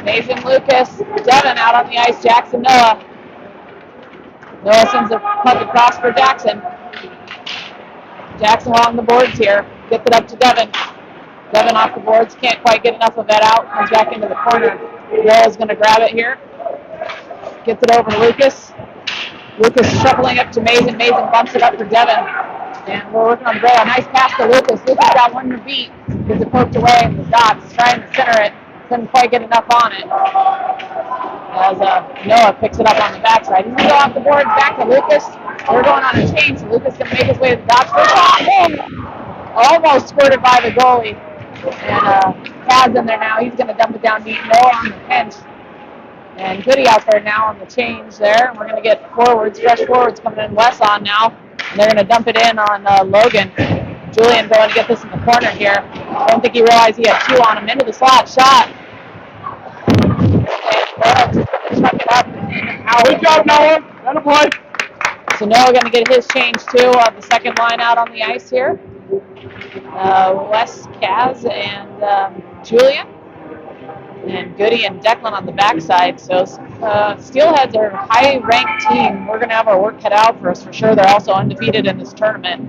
Mason, Lucas, Devin out on the ice, Jackson, Noah. Noah sends a puck across for Jackson. Jackson along the boards here, gets it up to Devin. Devin off the boards, can't quite get enough of that out, comes back into the corner. Noah's going to grab it here. Gets it over to Lucas. Lucas shuffling up to Mason. Mason bumps it up for Devin. And we're working on the goal. A nice pass to Lucas. Lucas got one to beat. Gets it poked away, and the Dots trying to center it. Couldn't quite get enough on it. As Noah picks it up on the backside. He's going to go off the board back to Lucas. They're going on a change, so Lucas going to make his way to the Dots. Almost squirted by the goalie. And Kaz in there now. He's going to dump it down deep. Noah on the pinch. And Goody out there now on the change there. We're going to get forwards, fresh forwards coming in. Wes on now. And they're going to dump it in on Logan. Julian going to get this in the corner here. I don't think he realized he had two on him. Into the slot. Shot. And just going to chuck it up. Good job, Noah. That'll play. So Noah going to get his change too on the second line out on the ice here. Wes, Kaz, and Julian. And Goody and Declan on the backside. So Steelheads are a high-ranked team. We're going to have our work cut out for us for sure. They're also undefeated in this tournament.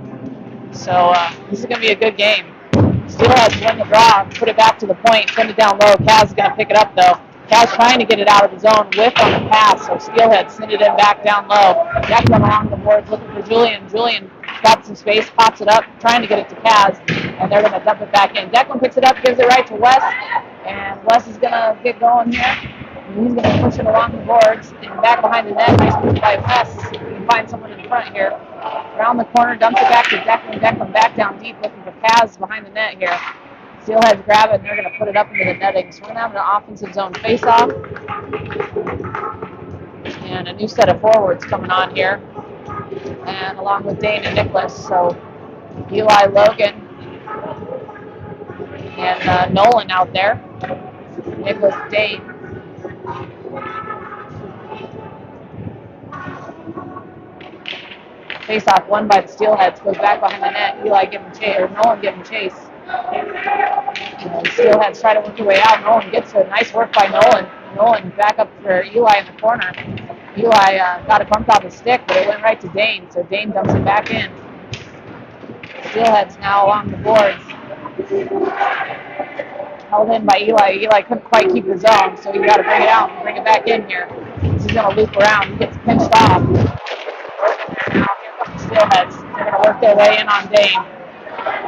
So this is going to be a good game. Steelheads win the draw, put it back to the point, send it down low. Kaz is going to pick it up, though. Kaz trying to get it out of the zone, whiff on the pass. So Steelheads send it in back down low. Declan along the boards looking for Julian. Julian got some space, pops it up, trying to get it to Kaz, and they're going to dump it back in. Declan picks it up, gives it right to Wes, and Wes is going to get going here. And he's going to push it along the boards and back behind the net. Nice move by Wes. He can find someone in front here. Around the corner, dumps it back to Declan. Declan back down deep looking for Kaz behind the net here. Steelheads grab it, and they're going to put it up into the netting. So we're going to have an offensive zone face-off. And a new set of forwards coming on here. And along with Dane and Nicholas. So Eli, Logan, and Nolan out there. Nicholas, Dane. Face-off won by the Steelheads. Goes back behind the net. Eli giving chase, or Nolan giving chase. And Steelheads try to work their way out. Nolan gets it. Nice work by Nolan. Nolan back up for Eli in the corner. Eli got it bumped off his stick, but it went right to Dane. So Dane dumps it back in. Steelheads now along the boards. Held in by Eli. Eli couldn't quite keep the zone, so he got to bring it out and bring it back in here. He's going to loop around. He gets pinched off. Now here comes the Steelheads. They're going to work their way in on Dane.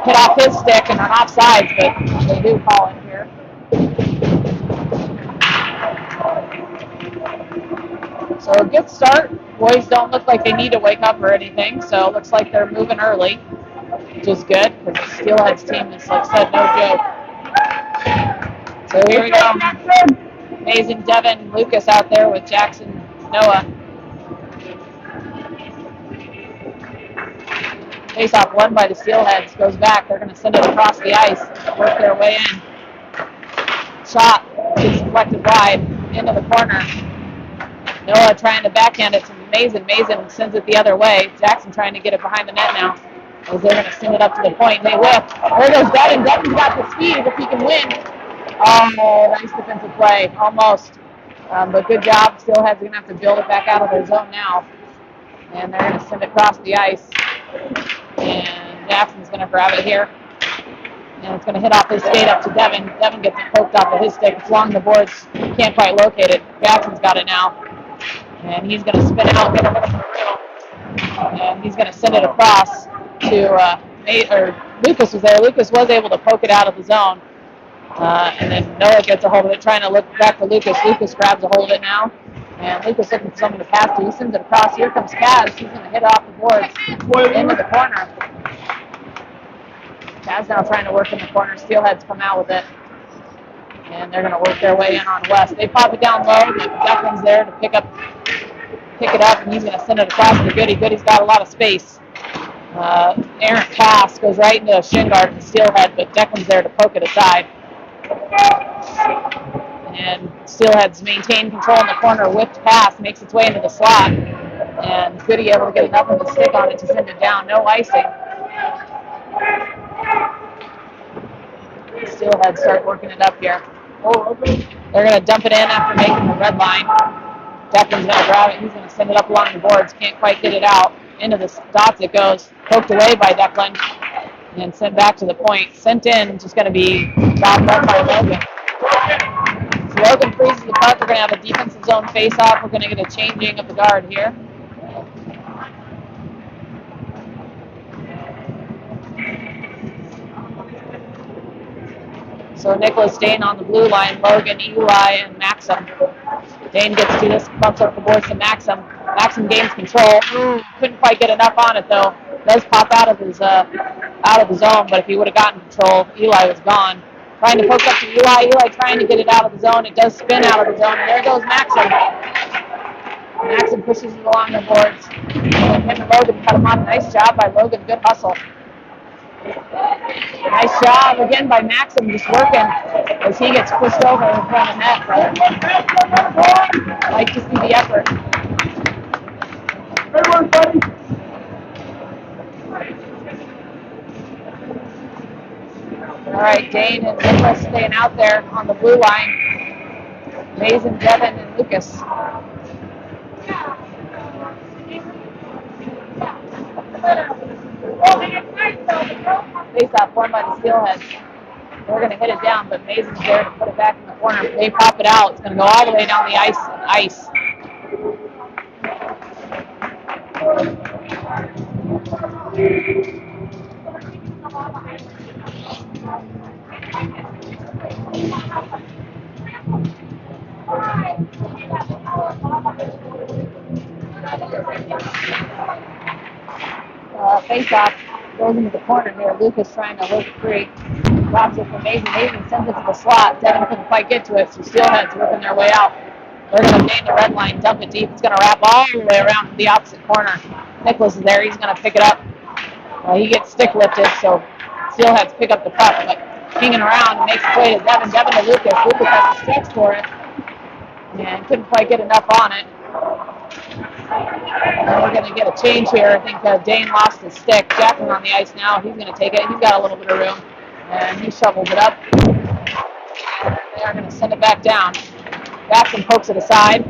Hit off his stick and on offsides, but they do call it here. So a good start. Boys don't look like they need to wake up or anything, so it looks like they're moving early, which is good because the Steelheads team is, like I said, no joke. So here we go. Amazing Devin, Lucas out there with Jackson, Noah. Face-off won by the Steelheads. Goes back. They're going to send it across the ice. Work their way in. Shot. Gets deflected wide. Into the corner. Noah trying to backhand it to Mason. Mason sends it the other way. Jackson trying to get it behind the net now. As they're going to send it up to the point. They whip. There goes Devin. Devin's got the speed if he can win. Oh, nice defensive play. Almost. But good job. Steelheads are going to have to build it back out of their zone now. And they're going to send it across the ice. And Jackson's going to grab it here. And it's going to hit off his skate up to Devin. Devin gets it poked off of his stick. It's along the boards. Can't quite locate it. Jackson's got it now. And he's going to spin out and get it through. And he's going to send it across to Lucas was there. Lucas was able to poke it out of the zone. And then Noah gets a hold of it, trying to look back for Lucas. Lucas grabs a hold of it now. And Lucas looking for someone to pass to. He sends it across. Here comes Kaz. He's going to hit off the boards into the corner. Kaz now trying to work in the corner. Steelheads come out with it. And they're going to work their way in on West. They pop it down low, but Declan's there to pick it up, and he's going to send it across to Goody. Goody's got a lot of space. Errant pass goes right into a shin guard and Steelhead, but Declan's there to poke it aside. And Steelhead's maintained control in the corner. Whipped pass makes its way into the slot. And Goody able to get enough of the stick on it to send it down. No icing. Steelhead start working it up here. They're going to dump it in after making the red line. Declan's going to grab it. He's going to send it up along the boards. Can't quite get it out. Into the dots it goes. Poked away by Declan. And sent back to the point. Sent in. Just going to be chopped up by Logan. So Logan freezes the puck. We're going to have a defensive zone face-off. We're going to get a changing of the guard here. So Nicholas Dane on the blue line, Logan, Eli, and Maxim. Dane gets to this, bumps up the boards to Maxim. Maxim gains control. Couldn't quite get enough on it though. Does pop out of the zone, but if he would have gotten control, Eli was gone. Trying to poke up to Eli. Eli trying to get it out of the zone. It does spin out of the zone, and there goes Maxim. Maxim pushes it along the boards. And him and Logan cut him off. Nice job by Logan. Good hustle. Nice job again by Maxim, just working as he gets pushed over in front of the net. But I like to see the effort. All right, Dane and Nicholas staying out there on the blue line. Mason, Devin, and Lucas. Face-off won by the Steelhead. We're going to hit it down, but Mason's there to put it back in the corner. They pop it out. It's going to go all the way down the ice. Face-off goes into the corner here. Lucas trying to look free. Drops it for Mason. Mason sends it to the slot. Devin couldn't quite get to it, so Steelhead's working their way out. They're going to gain the red line, dump it deep. It's going to wrap all the way around to the opposite corner. Nicholas is there. He's going to pick it up. He gets stick lifted, so Steelheads pick up the puck, but hanging around and makes its way to Devin. Devin to Lucas. Lucas has the sticks for it, and couldn't quite get enough on it. And we're going to get a change here. I think Dane lost his stick. Jackson on the ice now. He's going to take it. He's got a little bit of room, and he shovels it up. They are going to send it back down. Jackson pokes it aside,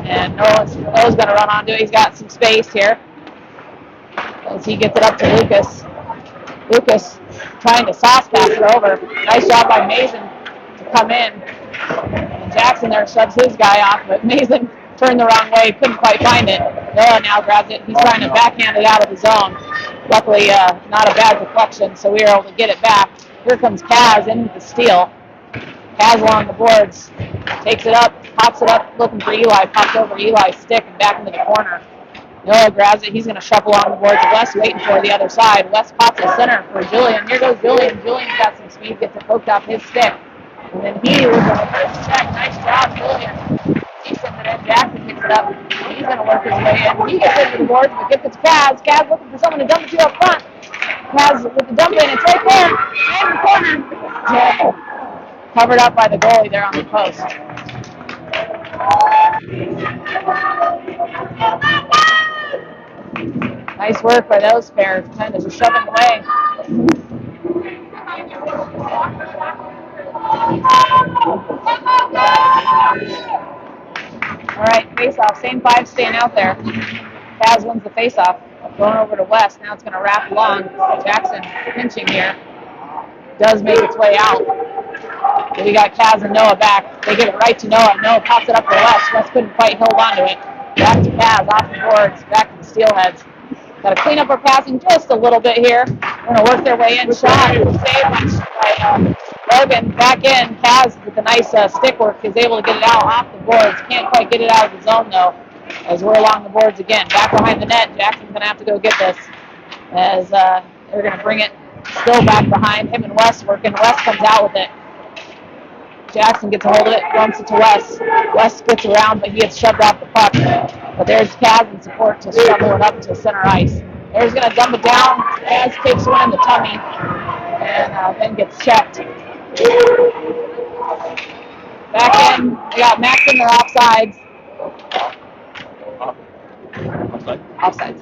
and Noah's going to run onto it. He's got some space here as he gets it up to Lucas. Lucas trying to sauce pass it over. Nice job by Mason to come in. And Jackson there shoves his guy off, but Mason turned the wrong way, couldn't quite find it. Noah now grabs it. He's trying to backhand it out of the zone. Luckily, not a bad deflection, so we were able to get it back. Here comes Kaz into the steal. Kaz along the boards, takes it up, pops it up, looking for Eli, pops over Eli's stick and back into the corner. Noah grabs it. He's going to shuffle on the boards. Wes waiting for the other side. Wes pops the center for Julian. Here goes Julian. Julian's got some speed, gets it poked off his stick. And then he was on the first check. Nice job, Julian. He sends it in. Jackson picks it up. He's going to work his way in. He gets into the boards, but gets it to Kaz. Kaz looking for someone to dump it to up front. Kaz with the dump in. It's right there. In the corner. Yeah. Covered up by the goalie there on the post. Nice work by those pairs. Kind of just shoving away. All right, face-off. Same five staying out there. Kaz wins the face-off. Going over to West. Now it's going to wrap along. Jackson pinching here. Does make its way out. So we got Kaz and Noah back. They give it right to Noah. Noah pops it up to West. West couldn't quite hold onto it. Back to Kaz, off the boards, back to the Steelheads. Got to clean up our passing just a little bit here. We're going to work their way in. Shot. Saved by Logan. Back in. Kaz with the nice stick work is able to get it out off the boards. Can't quite get it out of the zone, though, as we're along the boards again. Back behind the net. Jackson's going to have to go get this as they're going to bring it still back behind. Him and Wes working. Wes comes out with it. Jackson gets a hold of it, bumps it to Wes. Wes gets around, but he gets shoved off the puck. But there's Kaz in support to shovel it up to center ice. There's going to dump it down. Kaz takes one in the tummy and then gets checked. Back in. We got Max in their offsides. Offsides.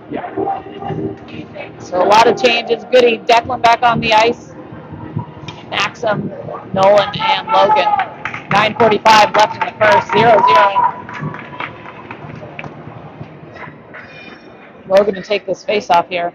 Yeah. So a lot of changes. Goody. Declan back on the ice. Maxim, Nolan, and Logan. 9:45 left in the first, 0-0. Logan to take this face off here.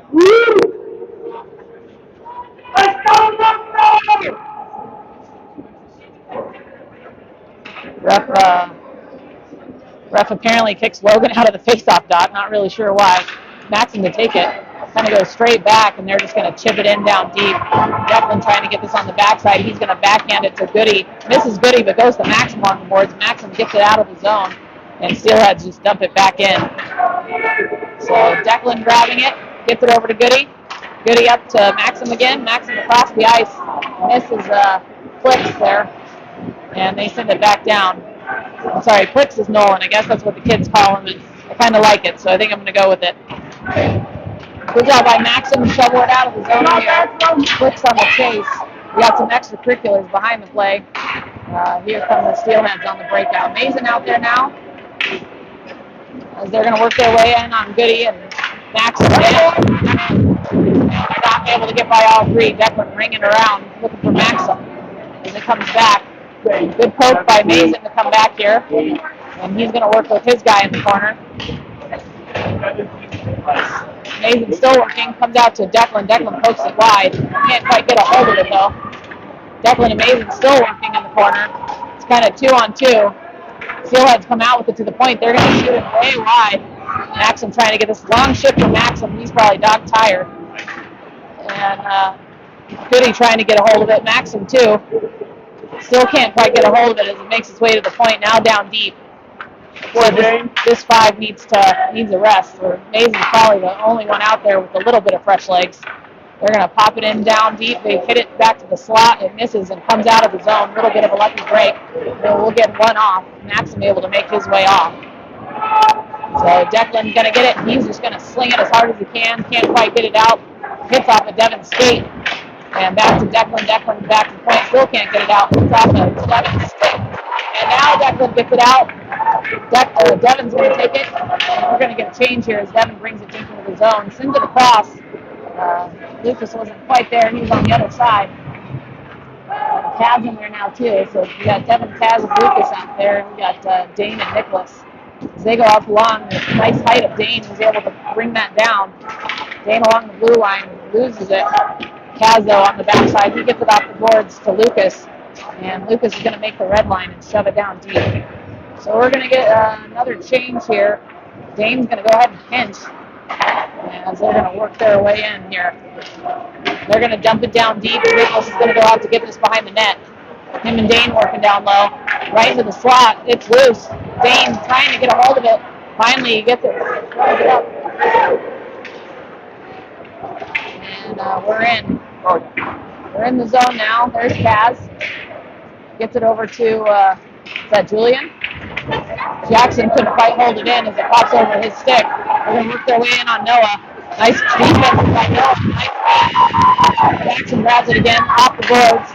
Ref apparently kicks Logan out of the face-off dot. Not really sure why. Maxim to take it. Kind of goes straight back, and they're just going to chip it in down deep. Declan trying to get this on the backside. He's going to backhand it to Goody. Misses Goody, but goes to Maxim on the boards. Maxim gets it out of the zone, and Steelheads just dump it back in. So Declan grabbing it, gets it over to Goody. Goody up to Maxim again. Maxim across the ice. Misses Flicks there, and they send it back down. I'm sorry, Flicks is Nolan. I guess that's what the kids call him, and I kind of like it, so I think I'm going to go with it. Good job by Maxim to shovel it out of the zone here. Flicks on the chase. We got some extracurriculars behind the play. Here come the Steelheads on the breakout. Mason out there now, as they're going to work their way in on Goody and Maxim. They're not able to get by all three. Declan ringing around, looking for Maxim as it comes back. Good poke by Mason to come back here. And he's going to work with his guy in the corner. Mason's still working. Comes out to Declan. Declan pokes it wide. Can't quite get a hold of it, though. Declan and Mason still working in the corner. It's kind of 2-on-2. Steelheads come out with it to the point. They're going to shoot it way wide. Maxim trying to get this long shift from Maxim. He's probably dog tired. And Goody trying to get a hold of it. Maxim, too. Still can't quite get a hold of it as it makes its way to the point. Now down deep. So this five needs a rest. Mason's probably the only one out there with a little bit of fresh legs. They're going to pop it in down deep. They hit it back to the slot. It misses and comes out of the zone. A little bit of a lucky break. We'll get one off. Maxim able to make his way off. So Declan's going to get it, and he's just going to sling it as hard as he can. Can't quite get it out. Hits off of Devin's skate. And back to Declan. Declan back to the point. Still can't get it out. Hits off of Devin's skate. And now Declan gets it out. Devin's going to take it. We're going to get a change here as Devin brings it into the zone. Sends it across. Lucas wasn't quite there. He was on the other side. Kaz in there now, too. So we got Devin, Kaz, and Lucas out there. We got Dane and Nicholas. As they go up along, the nice height of Dane, who's able to bring that down. Dane along the blue line loses it. Kaz, though, on the backside, he gets it off the boards to Lucas. And Lucas is going to make the red line and shove it down deep. So we're going to get another change here. Dane's going to go ahead and pinch as they're going to work their way in here. They're going to dump it down deep. Nicholas is going to go out to get this behind the net. Him and Dane working down low. Right into the slot. It's loose. Dane trying to get a hold of it. Finally, he gets it. Throws it up. And we're in. We're in the zone now. There's Kaz. Gets it over to, is that Julian? Jackson couldn't quite hold it in as it pops over his stick. They're going to work their way in on Noah. Nice defense by Noah. Nice. Jackson grabs it again off the boards.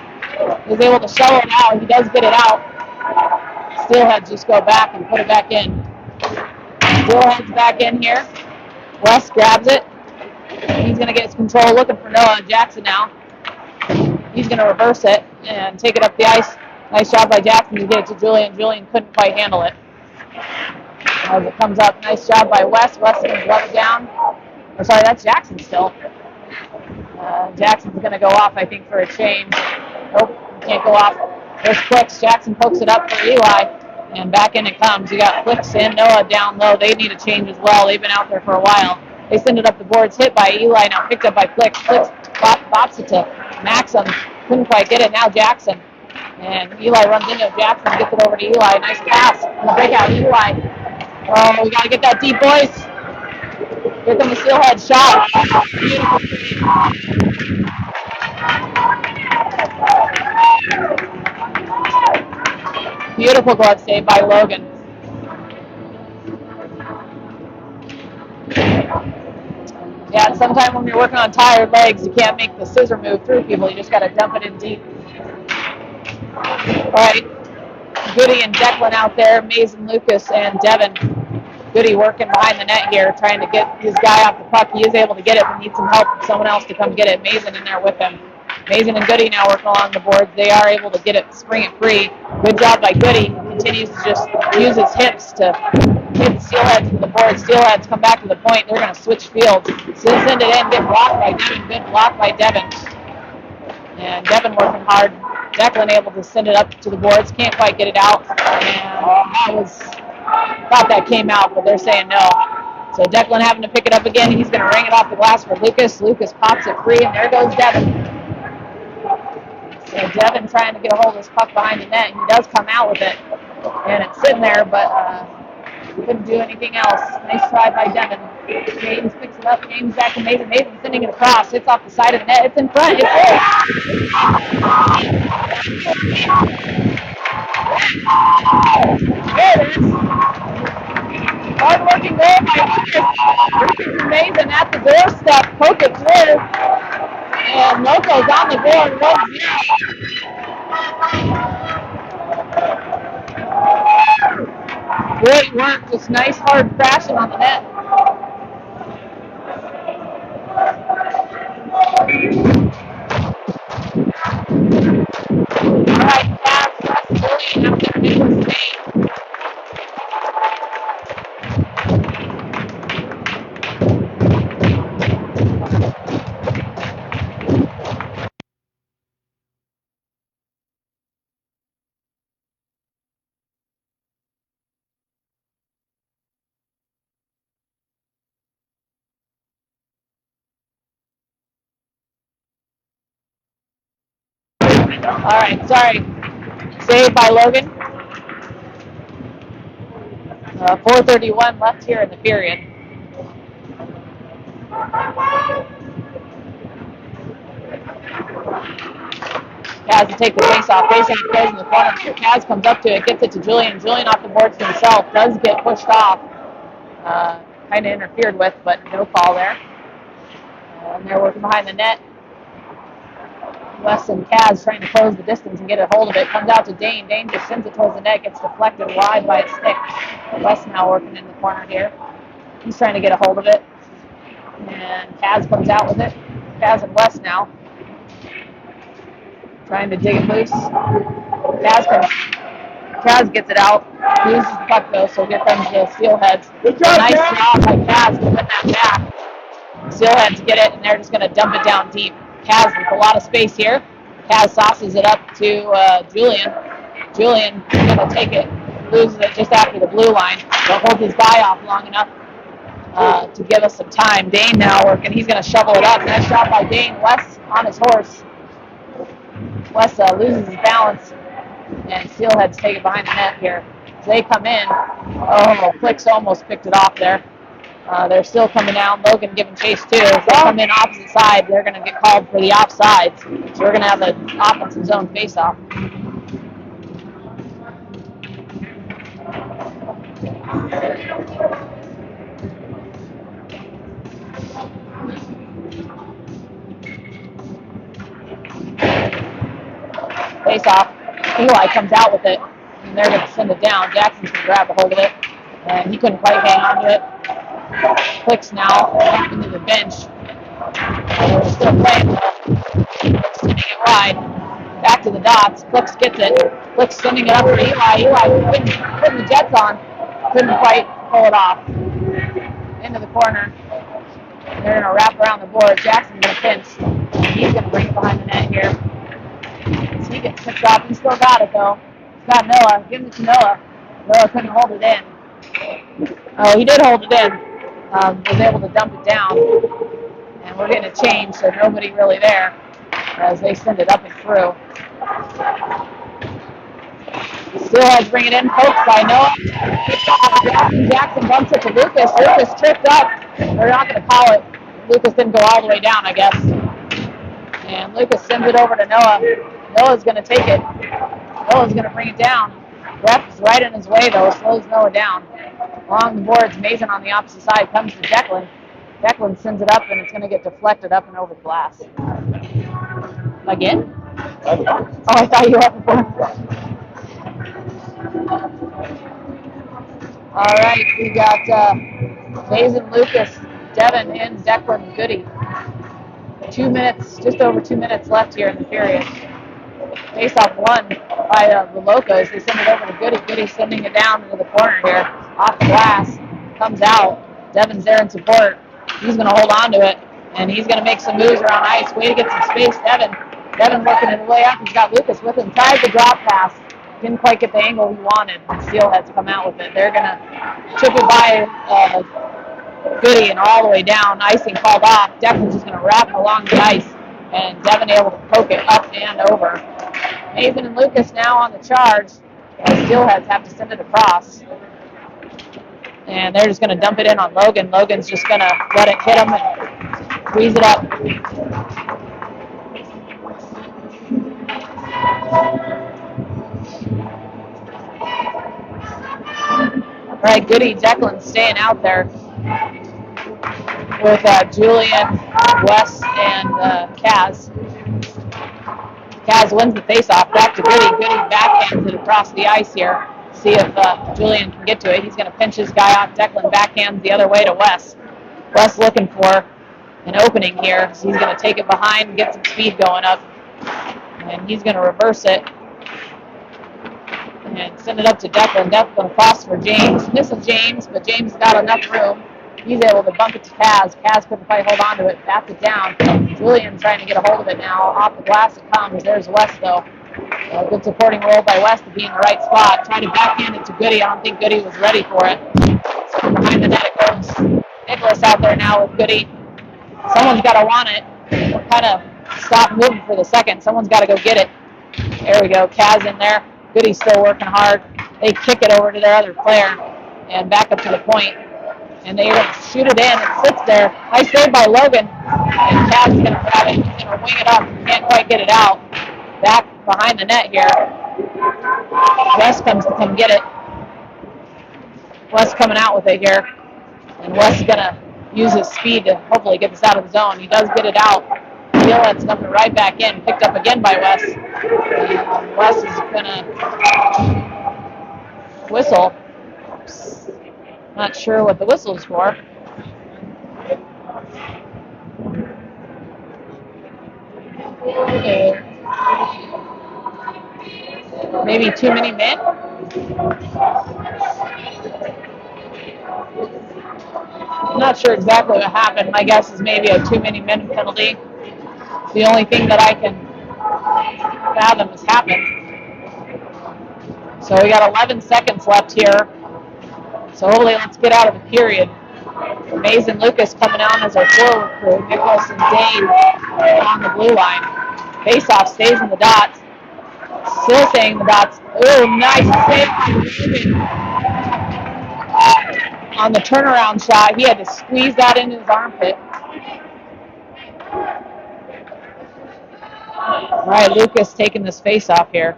He's able to shovel it out. He does get it out. Steelheads just go back and put it back in. Steelheads back in here. Wes grabs it. He's going to get his control, looking for Noah Jackson now. He's going to reverse it and take it up the ice. Nice job by Jackson to get it to Julian. Julian couldn't quite handle it. As it comes up, nice job by Wes. Wes is going to glove it down. Or sorry, that's Jackson still. Jackson's going to go off, I think, for a change. Nope, can't go off. There's Flicks. Jackson pokes it up for Eli. And back in it comes. You got Flicks in, Noah down low. They need a change as well. They've been out there for a while. They send it up the boards. Hit by Eli, now picked up by Flicks. Flicks bops it to Maxim. Couldn't quite get it. Now Jackson. And Eli runs into it. Jackson gets it over to Eli. Nice pass. And the breakout, Eli. Oh, we got to get that deep, boys. Here comes the Steelhead shot. Beautiful glove save by Logan. Yeah, sometimes when you're working on tired legs, you can't make the scissor move through people. You just got to dump it in deep. All right, Goody and Declan out there, Mason, Lucas, and Devin. Goody working behind the net here, trying to get his guy off the puck. He is able to get it, but needs some help from someone else to come get it. Mason in there with him. Mason and Goody now working along the boards. They are able to get it, spring it free. Good job by Goody. He continues to just use his hips to hit the Steelheads to the board. Steelheads come back to the point. They're going to switch fields. So send it in, get blocked by Devin. Good block by Devin. And Devin working hard. Declan able to send it up to the boards. Can't quite get it out. And thought that came out, but they're saying no. So Declan having to pick it up again. He's going to ring it off the glass for Lucas. Lucas pops it free, and there goes Devin. So Devin trying to get a hold of this puck behind the net. He does come out with it, and it's sitting there, but couldn't do anything else. Nice try by Devin. James picks it up. James back to Mason. Mason sending it across. Hits off the side of the net. It's in front. It's in. There it is. Hard-working goal by Lucas and Mason at the doorstep. Poke it through. And Loco's on the board. 1-0. Great work. Just nice hard crashing on the net. All right, pass. Now they're making space. All right, sorry. Saved by Logan. 4:31 left here in the period. Kaz to take the face off. Face off goes in the corner. Kaz comes up to it, gets it to Julian. Julian off the boards to himself. Does get pushed off. Kind of interfered with, but no call there. And they're working behind the net. Wes and Kaz trying to close the distance and get a hold of it. Comes out to Dane. Dane just sends it towards the net. Gets deflected wide by a stick. Wes now working in the corner here. He's trying to get a hold of it. And Kaz comes out with it. Kaz and Wes now. Trying to dig it loose. Kaz gets it out. Loses the puck though, so here comes the Steelheads. Nice job by Kaz to win that back. Steelheads get it, and they're just going to dump it down deep. Kaz with a lot of space here. Kaz sauces it up to Julian. Julian is going to take it, loses it just after the blue line. But holds his guy off long enough to give us some time. Dane now working. He's going to shovel it up. Nice job by Dane. Wes on his horse. Wes loses his balance, and Steelheads take it behind the net here. As they come in, Flicks almost picked it off there. They're still coming down. Logan giving chase too. As they come in opposite side, they're going to get called for the offsides. So we're going to have an offensive zone face-off. Face-off. Eli comes out with it, and they're going to send it down. Jackson's going to grab a hold of it, and he couldn't quite hang on to it. Flicks now back into the bench. We're still playing. Sending it wide. Back to the dots. Flicks gets it. Flicks sending it up for Eli. Eli putting the Jets on. Couldn't quite pull it off. Into the corner. They're going to wrap around the board. Jackson's going to pinch. He's going to bring it behind the net here. He gets picked off. He still got it though. He's got Noah. Give it to Noah. Noah couldn't hold it in. Oh, he did hold it in. Was able to dump it down. And we're getting a change, so nobody really there as they send it up and through. Steelheads bring it in. Pokes by Noah. Jackson bumps it to Lucas. Lucas tripped up. They're not going to call it. Lucas didn't go all the way down, I guess. And Lucas sends it over to Noah. Noah's going to take it. Noah's going to bring it down. Ref is right in his way, though. Slows Noah down. Along the boards, Mason on the opposite side comes to Declan. Declan sends it up, and it's going to get deflected up and over the glass. Again? Oh, I thought you were up before. All right, we got Mason, Lucas, Devin, and Declan Goody. 2 minutes, just over 2 minutes left here in the period. Face-off won by the Locos. They send it over to Goody. Goody sending it down into the corner here. Off the glass. Comes out. Devin's there in support. He's going to hold on to it. And he's going to make some moves around ice. Way to get some space, Devin. Devin working his way up. He's got Lucas with him. Tries the drop pass. Didn't quite get the angle he wanted. Steelhead's come out with it. They're going to chip it by Goody and all the way down. Icing called off. Declan's just going to wrap it along the ice. And Devin able to poke it up and over. Mason and Lucas now on the charge. Steelheads have to send it across. And they're just going to dump it in on Logan. Logan's just going to let it hit him and squeeze it up. All right, Goody, Declan staying out there with Julian, Wes, and Kaz. Kaz wins the faceoff. Back to Goody. Goody backhands it across the ice here. See if Julian can get to it. He's going to pinch his guy off. Declan backhands the other way to Wes. Wes looking for an opening here. So he's going to take it behind and get some speed going up. And he's going to reverse it and send it up to Declan. Declan going to cross for James. Misses James, but James got enough room. He's able to bump it to Kaz. Kaz couldn't quite hold on to it. Bats it down. Julian trying to get a hold of it now. Off the glass it comes. There's Wes, though. A good supporting role by Wes to be in the right spot. Trying to backhand it to Goody. I don't think Goody was ready for it. So behind the net it goes. Nicholas out there now with Goody. Someone's got to want it. We're kind of stop moving for the second. Someone's got to go get it. There we go. Kaz in there. Goody's still working hard. They kick it over to their other player and back up to the point. And they shoot it in. It sits there. Nice save by Logan. And Kaz is going to grab it. He's going to wing it up. Can't quite get it out. Back behind the net here. Wes comes to come get it. Wes coming out with it here. And Wes is going to use his speed to hopefully get this out of the zone. He does get it out. Steelhead's coming right back in. Picked up again by Wes. And Wes is going to whistle. Not sure what the whistle's for. Maybe too many men? I'm not sure exactly what happened. My guess is maybe a too many men penalty. The only thing that I can fathom has happened. So we got 11 seconds left here. So hopefully let's get out of the period. Mays and Lucas coming on as our forward crew. Nicholas and Dane on the blue line. Face-off stays in the dots. Still staying in the dots. Oh, nice save on the turnaround shot. He had to squeeze that into his armpit. All right, Lucas taking this face-off here.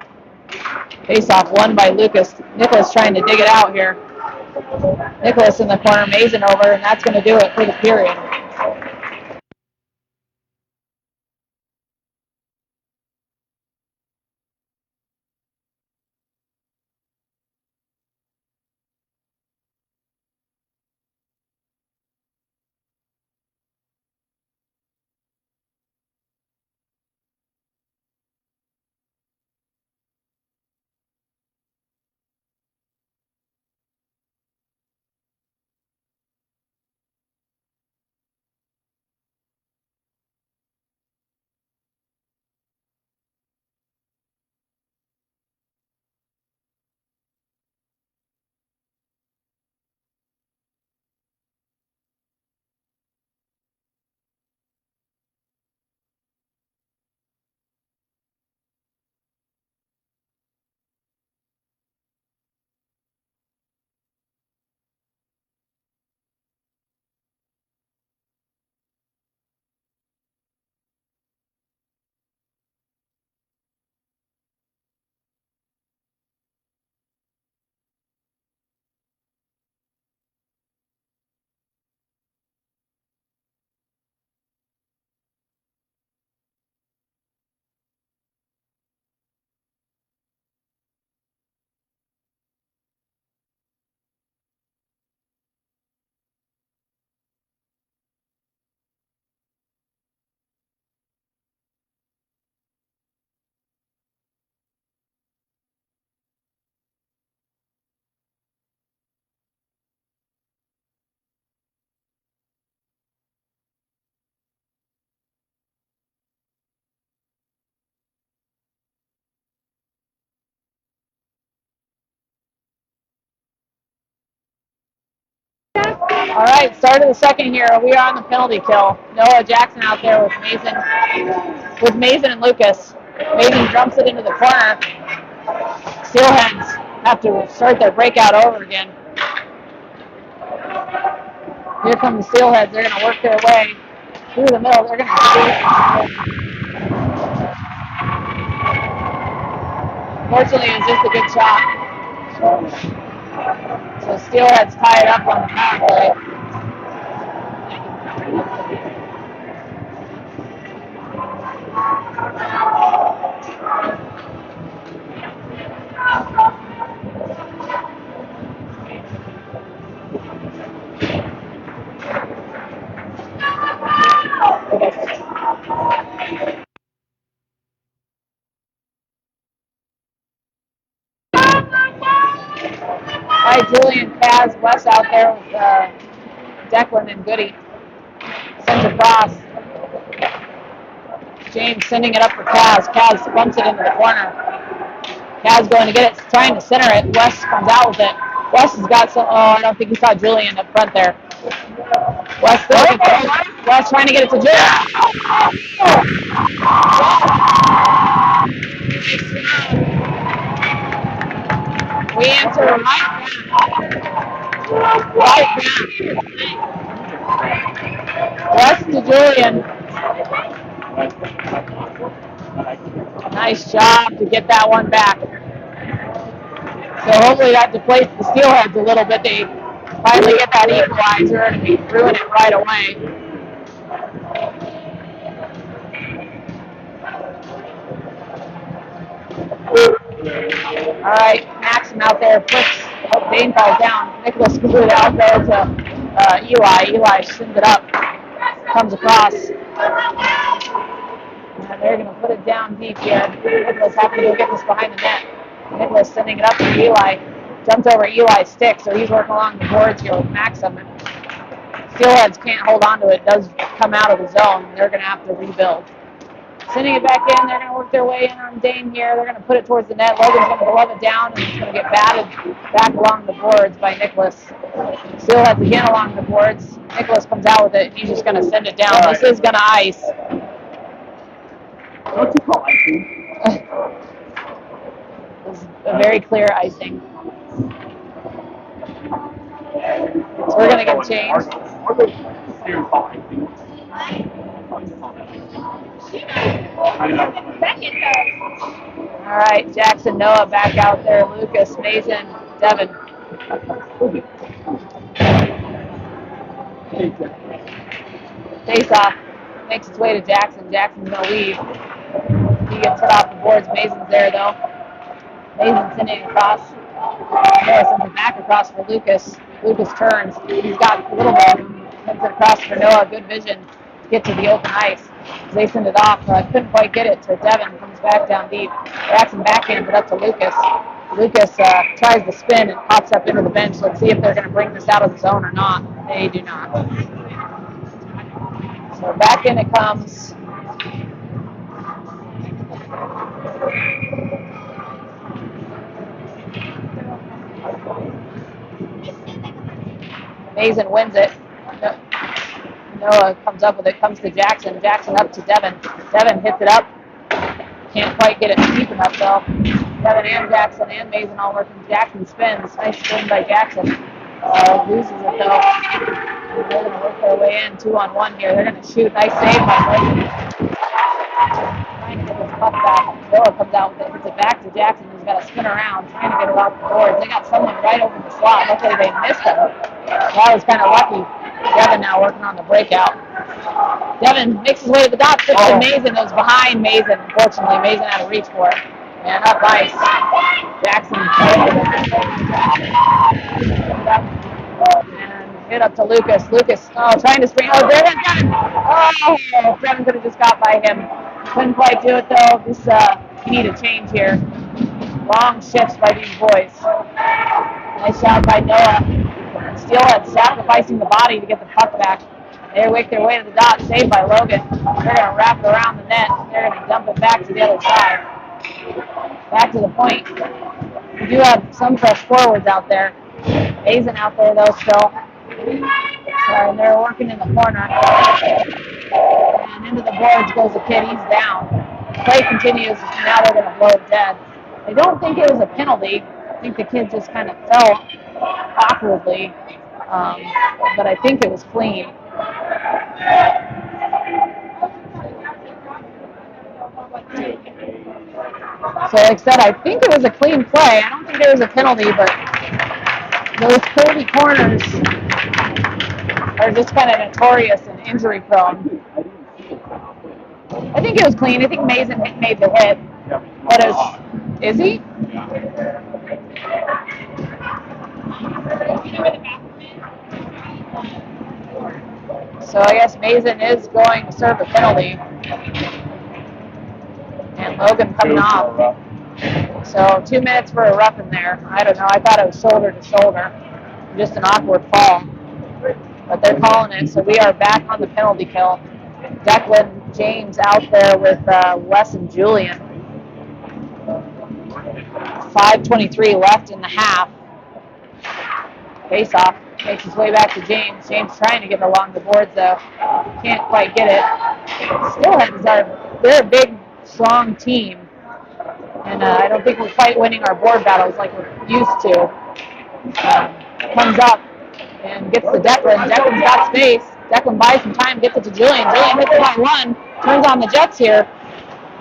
Face-off won by Lucas. Nicholas trying to dig it out here. Nicholas in the corner, Mason over, and that's going to do it for the period. All right, start of the second here. We are on the penalty kill. Noah Jackson out there with Mason and Lucas. Mason dumps it into the corner. Steelheads have to start their breakout over again. Here come the Steelheads. They're going to work their way through the middle. They're going to shoot. Fortunately, it was just a good shot. So Steelheads tie it up on the power play. All right, Julian, Kaz, Wes out there with Declan and Goody. Sends across. James sending it up for Kaz. Kaz bumps it into the corner. Kaz going to get it, trying to center it. Wes comes out with it. Wes has got some. Oh, I don't think he saw Julian up front there. Wes trying to get it to Julian. We answer right back. Wes to Julian. Nice job to get that one back. So hopefully that deflates the Steelheads a little bit. They finally get that equalizer and we ruin it right away. All right, Maxim out there flips. Oh, Dane falls down. Nicholas screws it out there to Eli. Eli sends it up. Comes across. And they're going to put it down deep here. Nicholas having to go get this behind the net. Nicholas sending it up to Eli. Jumps over Eli's stick, so he's working along the boards here with Maxim. Steelheads can't hold on to it. It does come out of the zone. They're going to have to rebuild. Sending it back in. They're going to work their way in on Dane here. They're going to put it towards the net. Logan's going to glove it down, and it's going to get batted back along the boards by Nicholas. Steelheads again along the boards. Nicholas comes out with it, and he's just going to send it down. This is going to ice. What's it called, icing? It was a very clear icing. So we're going to get changed. All right, Jackson, Noah back out there. Lucas, Mason, Devin. Face off. Makes its way to Jackson. Jackson's going to leave. He gets hit off the boards. Mason's there, though. Mason's sending it across. Noah sends it back across for Lucas. Lucas turns. He's got a little bit. Sends it across for Noah. Good vision to get to the open ice. They send it off. Couldn't quite get it to Devin. Comes back down deep. Jackson backhands it up to Lucas. Lucas tries to spin and pops up into the bench. Let's see if they're going to bring this out of the zone or not. They do not. So back in it comes. Mason wins it. Noah comes up with it, comes to Jackson. Jackson up to Devin. Devin hits it up. Can't quite get it deep enough, though. Devin and Jackson and Mason all working. Jackson spins. Nice spin by Jackson. Loses it, though. They're going to work their way in 2-on-1 here. They're going to shoot. Nice save by Mason. Trying to get this puck back. Noah comes out with it. Hits it back to Jackson, who's got to spin around, trying to get it off the boards. They got someone right over the slot. Luckily, they missed him. That was kind of lucky. Devin now working on the breakout. Devin makes his way to the dot, sticks to Mason. It was behind Mason. Unfortunately, Mason had to reach for it. And up ice. Jackson and hit up to Lucas. Lucas, trying to spring. Oh, Devin! Oh, Devin could have just got by him. Couldn't quite do it, though. This, we need a change here. Long shifts by these boys. Nice shot by Noah. Steelhead sacrificing the body to get the puck back. They make their way to the dot, saved by Logan. They're going to wrap it around the net. They're going to dump it back to the other side. Back to the point. We do have some fresh forwards out there. Mason out there, though, still. Sorry, they're working in the corner. And into the boards goes the kid. He's down. Play continues. Now they're going to blow it dead. I don't think it was a penalty. I think the kid just kind of fell awkwardly. But I think it was clean. So like I said, I think it was a clean play. I don't think there was a penalty, but those curvy corners are just kind of notorious and injury prone. I think it was clean. I think Mason made the hit. But is he? So I guess Mason is going to serve a penalty. And Logan coming off. So 2 minutes for a rough in there. I don't know. I thought it was shoulder to shoulder. Just an awkward fall. But they're calling it, so we are back on the penalty kill. Declan James out there with Wes and Julian. 5:23 left in the half. Face off. Makes his way back to James. James trying to get along the boards, though. Can't quite get it. Steelhead they're a big, strong team. And I don't think we're quite winning our board battles like we're used to. Comes up and gets to Declan. Declan's got space. Declan buys some time, gets it to Julian. Julian hits it on one, turns on the jets here,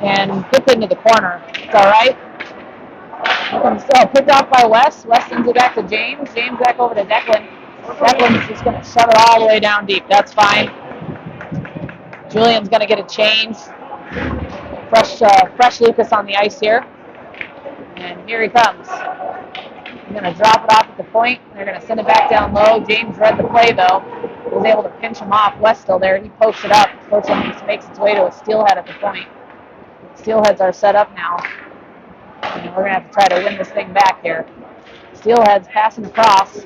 and gets into the corner. It's all right. Still picked off by Wes. Wes sends it back to James. James back over to Declan. Declan's just going to shove it all the way down deep. That's fine. Julian's going to get a change. Fresh Lucas on the ice here. And here he comes. He's going to drop it off at the point. They're going to send it back down low. James read the play, though. He was able to pinch him off. Wes still there. He pokes it up. Fortunately, he makes its way to a Steelhead at the point. Steelheads are set up now. And we're going to have to try to win this thing back here. Steelhead's passing across.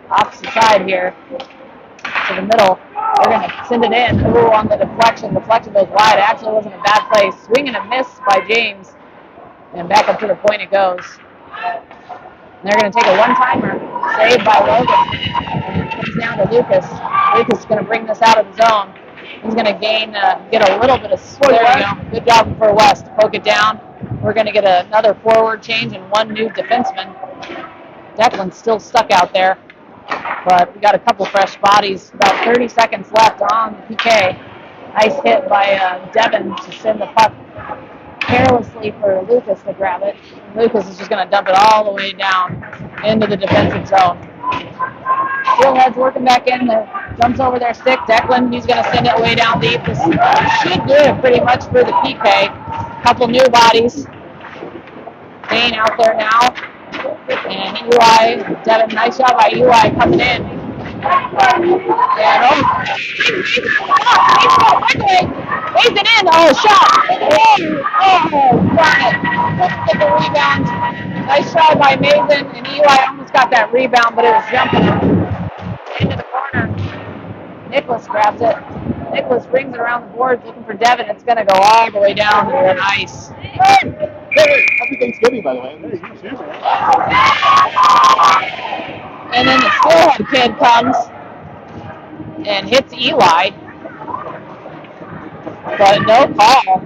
Opposite side here to the middle. They're going to send it in. Ooh, on the deflection. Deflection goes wide. It actually wasn't a bad play. Swing and a miss by James. And back up to the point it goes. And they're going to take a one-timer. Saved by Logan. And it comes down to Lucas. Lucas is going to bring this out of the zone. He's going to get a little bit of... There you go. Good job for West. Poke it down. We're going to get another forward change and one new defenseman. Declan's still stuck out there. But we got a couple fresh bodies. About 30 seconds left on the PK. Nice hit by Devin to send the puck carelessly for Lucas to grab it. Lucas is just going to dump it all the way down into the defensive zone. Steelhead's working back in. Jumps over their stick. Declan, he's going to send it way down deep. This should do it pretty much for the PK. Couple new bodies. Dane out there now. And Eli, Devin, nice job by Eli coming in. And Mason in. Oh, shot. Oh, darn it. Couldn't get the rebound. Nice try by Mason. And Eli almost got that rebound, but it was jumping into the corner. Nicholas grabs it. Nicholas brings it around the boards looking for Devin. It's going to go all the way down to the ice. Happy Thanksgiving, by the way. And then the Steelhead kid comes and hits Eli. But no call.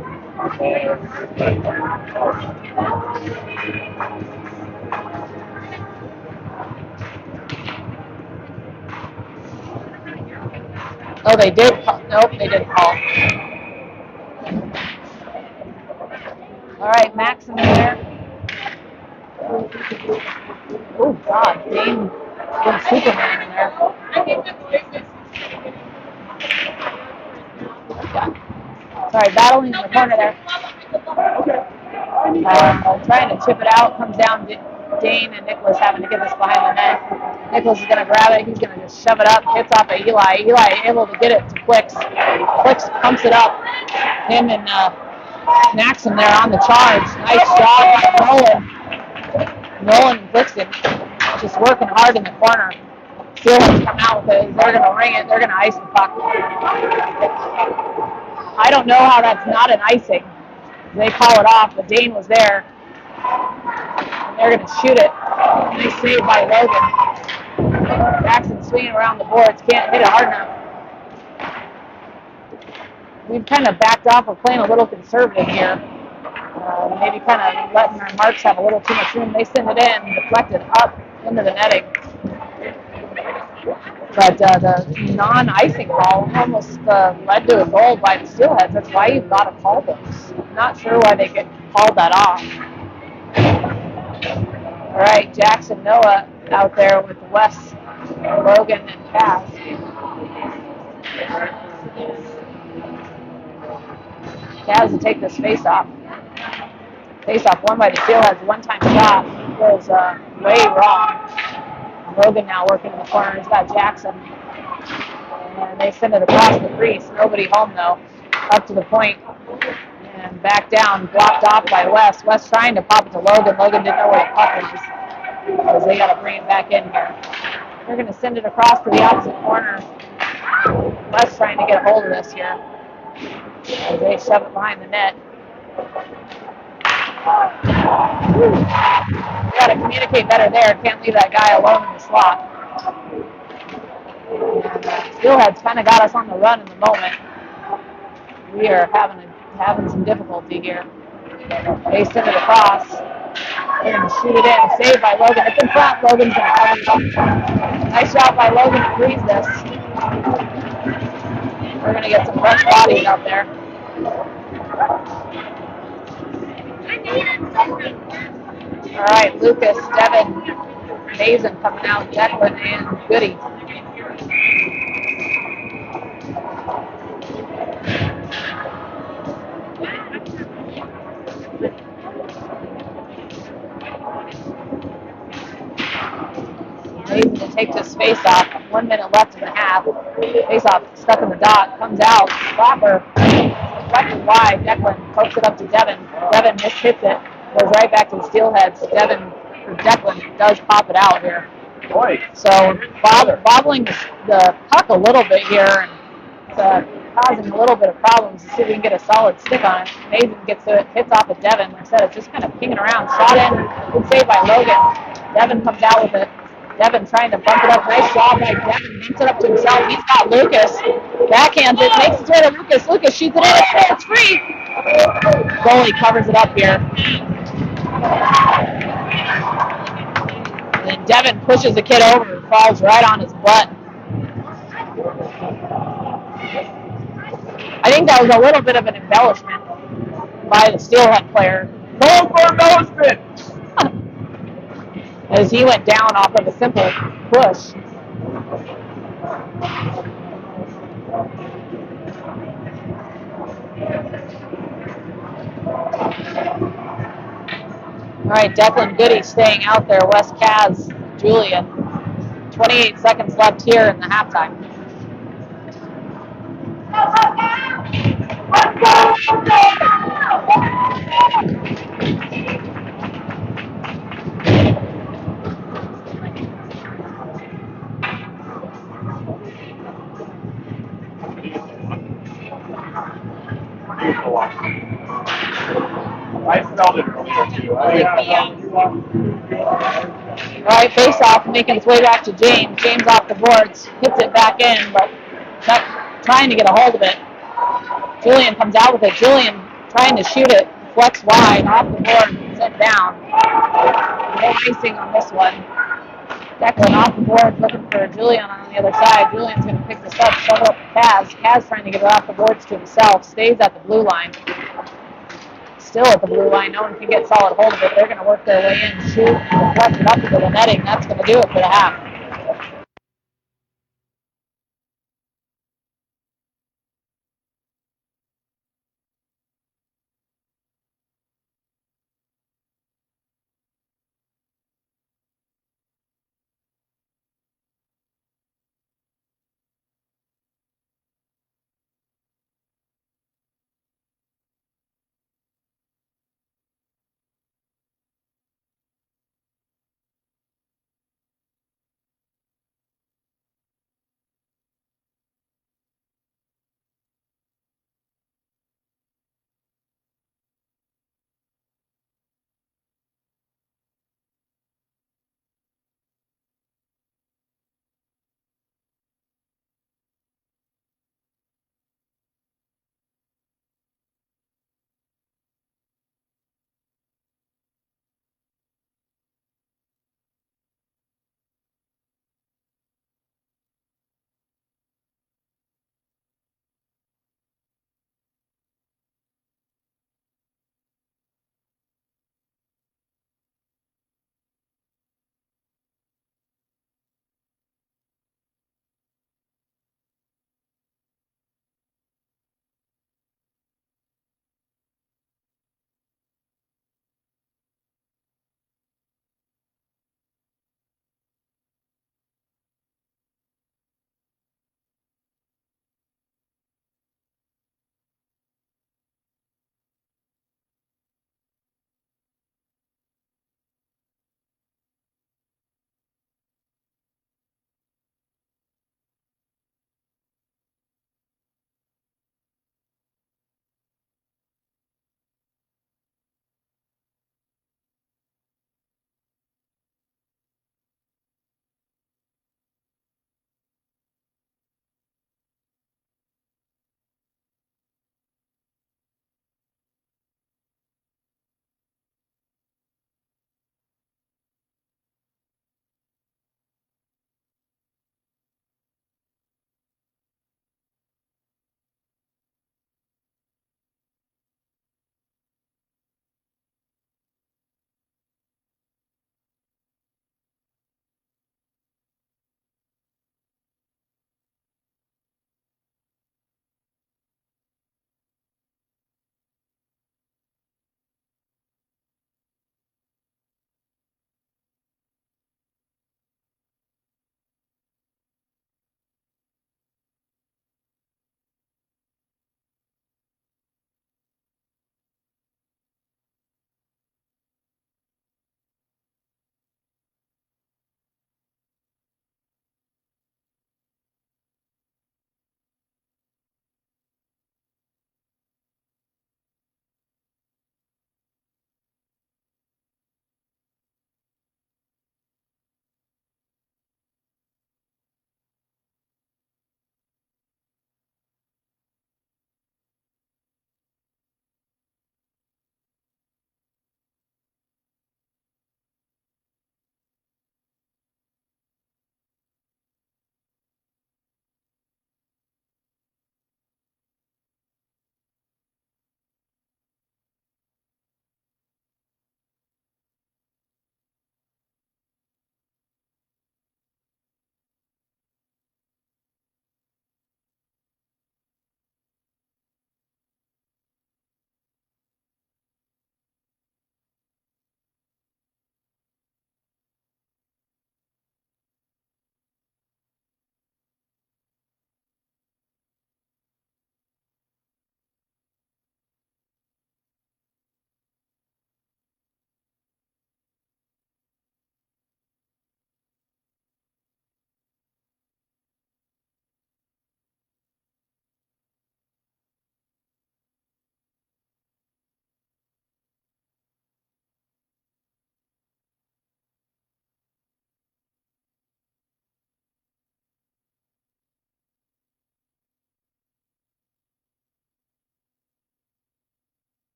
Oh, they did call. Nope, they didn't call. All right, Max in there. Oh, God. Dane went Superman in there. Yeah. Sorry, battling in the corner there. Trying to chip it out. Comes down to Dane and Nicholas having to get this behind the net. Nicholas is going to grab it. He's going to just shove it up. Hits off of Eli. Eli able to get it to Quicks. Quicks pumps it up. Him and Maxim there on the charge. Nice job by Nolan. Nolan and Blixen just working hard in the corner. Steelhead's come out with it. They're going to ring it. They're going to ice the puck. I don't know how that's not an icing. They call it off, but Dane was there. And they're going to shoot it. Nice save by Logan. Jackson swinging around the boards, can't hit it hard enough. We've kind of backed off. We're playing a little conservative here. Maybe kind of letting our marks have a little too much room. They send it in, deflected up into the netting. But the non-icing call almost led to a goal by the Steelheads. That's why you've got to call those. Not sure why they get called that off. All right, Jackson Noah out there with Wes, Logan, and Cass. Cass will take this face-off. Face-off won by the Steelheads. One-time shot goes way wrong. Logan now working in the corner. He's got Jackson. And they send it across the crease. Nobody home, though. Up to the point. And back down. Blocked off by Wes. Wes trying to pop it to Logan. Logan didn't know where the puck was. Because they got to bring it back in here. They're going to send it across to the opposite corner. Wes trying to get a hold of this here. As they shove it behind the net. We got to communicate better there. Can't leave that guy alone in the slot. Steelhead's kind of got us on the run in the moment. We are having some difficulty here. They send it across. They're going to shoot it in. Saved by Logan. It's in front. Logan's going to cover it up. Nice shot by Logan to freeze this. We're going to get some fresh bodies out there. All right, Lucas, Devin, Mason coming out, Declan, and Goody. Mason to take this face off. 1 minute left in the half. Face off stuck in the dot. Comes out. Flopper. Deflected wide. Declan pokes it up to Devin. Devin mishits it. Goes right back to the Steelheads. Declan does pop it out here. Boy. So bobbling the puck a little bit here, and it's causing a little bit of problems to see if we can get a solid stick on it. Mason gets to it, hits off at Devin. Like I said, it's just kind of pinging around. Shot in, good save by Logan. Devin comes out with it. Devin trying to bump it up. Nice job by Devin. Makes it up to himself. He's got Lucas. Backhands it. Makes its way to Lucas. Lucas shoots it in. It's free. Goalie covers it up here. And then Devin pushes the kid over and falls right on his butt. I think that was a little bit of an embellishment by the Steelhead player. Call for embellishment! As he went down off of a simple push. All right, Declan Goody staying out there. Wes Kaz, Julian. 28 seconds left here in the halftime. I smelled it earlier too. All right, face off, making its way back to James. James off the boards, hits it back in, but trying to get a hold of it. Julian comes out with it. Julian trying to shoot it, flex wide, off the board, sent down. No icing on this one. Declan off the board, looking for Julian on the other side. Julian's going to pick this up, shove it up to Kaz. Kaz trying to get it off the boards to himself, stays at the blue line. Still at the blue line, no one can get solid hold of it. They're going to work their way in, shoot, and deflect it up into the netting. That's going to do it for the half.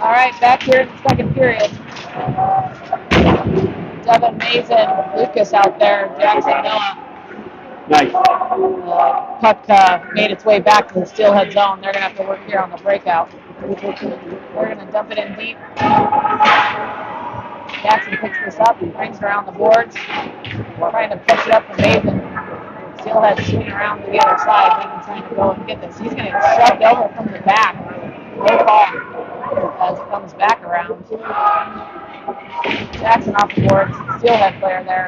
All right, back here in the second period. Devin Mason, Lucas out there, Jackson Noah. Nice. Puck made its way back to the Steelhead zone. They're going to have to work here on the breakout. They're going to dump it in deep. Jackson picks this up and brings it around the boards. Trying to push it up for Mason. Steelhead swinging around to the other side. Mason trying to go and get this. He's going to get shoved over from the back. No call as it comes back around. Jackson off the boards. Steelhead player there.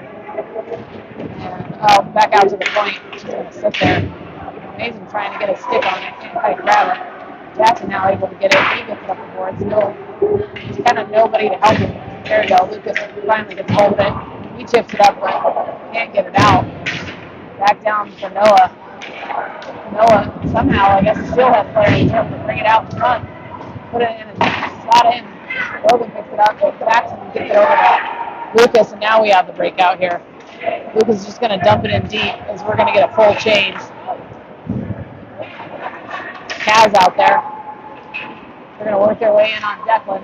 And back out to the point. She's going to sit there. Mason trying to get a stick on it. Can't quite grab it. Jackson now able to get it. He gets it up the board. Still, there's kind of nobody to help him. There you go. Lucas finally gets hold of it. He chips it up, but can't get it out. Back down to Noah. Noah, somehow, I guess the Steelhead player was able to bring it out in front. Put it in and shot in. Logan picks it up. Jackson gets it over to Lucas, and now we have the breakout here. Lucas is just going to dump it in deep as we're going to get a full change. Kaz out there. They're going to work their way in on Declan.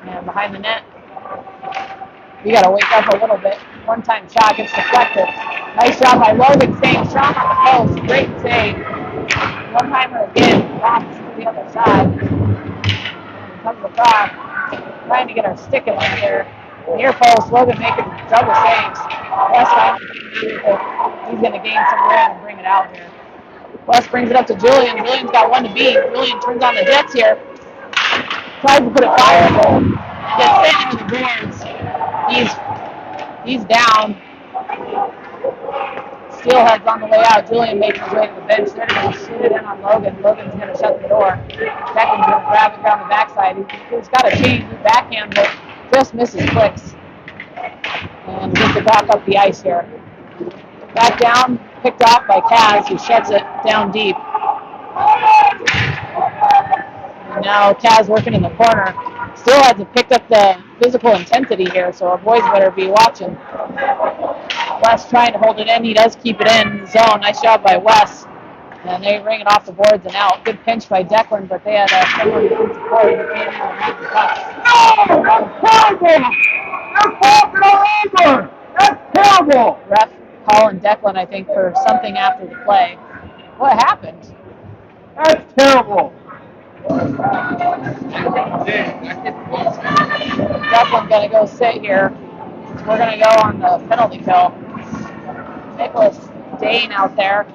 And behind the net, we got to wake up a little bit. One-time shot gets deflected. Nice job by Logan, staying strong on the post. Great save. One-timer again, bounces to the other side. And comes across, trying to get our stick in there. Near post, Logan making double saves. West, he's going to gain some room and bring it out here. West brings it up to Julian. Julian's got one to beat. Julian turns on the Jets here. Tries to put it fireable. Gets sent into the boards. He's down. Steelhead's on the way out. Julian makes his way to the bench. They're going to shoot it in on Logan. Logan's going to shut the door. Declan's going to grab it down the backside. He's got to change the backhand, but just misses clicks. And gets it back up the ice here. Back down, picked off by Kaz, who shuts it down deep. And now Kaz working in the corner. Still hasn't picked up the physical intensity here, so our boys better be watching. Wes trying to hold it in. He does keep it in the zone. Nice job by Wes. And they bring it off the boards and out. Good pinch by Declan, but they had someone who couldn't support it. They came in and had the puck. That's over! That's terrible! Ref calling Declan, I think, for something after the play. What happened? That's terrible! Declan going to go sit here. We're going to go on the penalty kill. Nicholas Dane out there.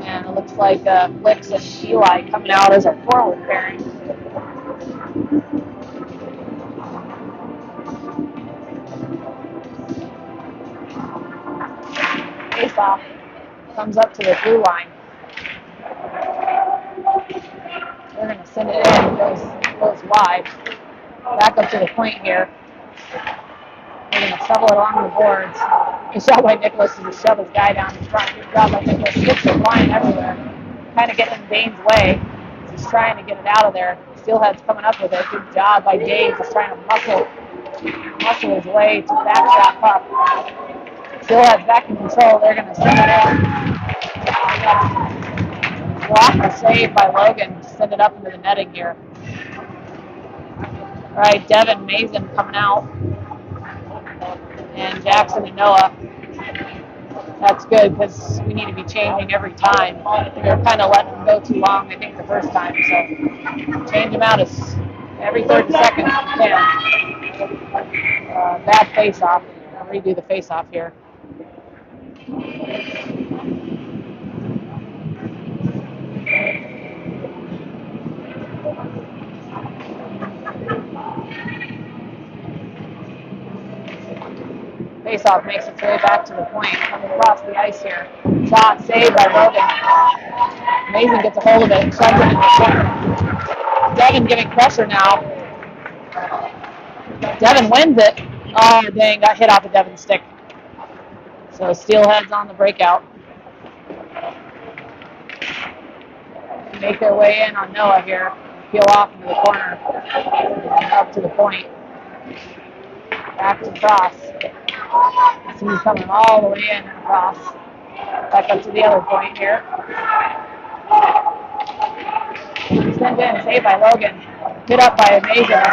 And it looks like Flicks and Eli coming out as our forward pairing. Face-off comes up to the blue line. They're going to send it in. It goes wide. Back up to the point here. They're going to shovel it along the boards. Good shot by Nicholas to shove his guy down in front. Good job by Nicholas. Skips the line everywhere. Kind of getting in Dane's way. He's trying to get it out of there. Steelhead's coming up with it. Good job by Dave. Just trying to muscle his way to back that puck. Steelhead's back in control. They're going to send it in. Block the save by Logan. Send it up into the netting here. All right, Devin Mason coming out. And Jackson and Noah. That's good because we need to be changing every time. We were kind of letting them go too long, I think, the first time. So change them out as every 30 seconds if we can. Bad face-off. I'll redo the face-off here. Faceoff makes its way back to the point, coming across the ice here. Shot saved by Logan. Mason gets a hold of it and shoves it in the corner. Devin getting pressure now. Devin wins it. Oh, dang, got hit off of Devin's stick. So Steelhead's on the breakout. Make their way in on Noah here. Peel off into the corner. And up to the point. Back to cross. So he's coming all the way in and across. Back up to the other point here. Sent in, saved by Logan. Hit up by Mason.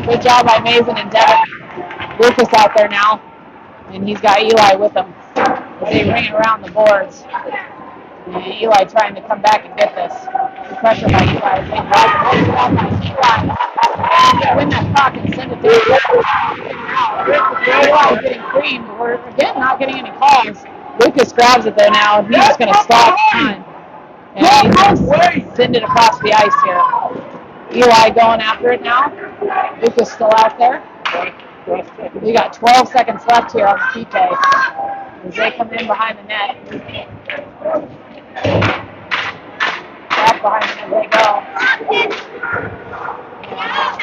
Good job by Mason and Devin. Lucas out there now. And he's got Eli with him as they ring around the boards. And Eli trying to come back and get this. The pressure by Eli. They drop it off by Eli. And win that puck and send it to Eli getting creamed. We're again not getting any calls. Lucas grabs it there now, and he's just going to stop time. And he's going to send it across the ice here. Eli going after it now. Lucas still out there. We got 12 seconds left here on the PK as they come in behind the net. Back behind the net they go.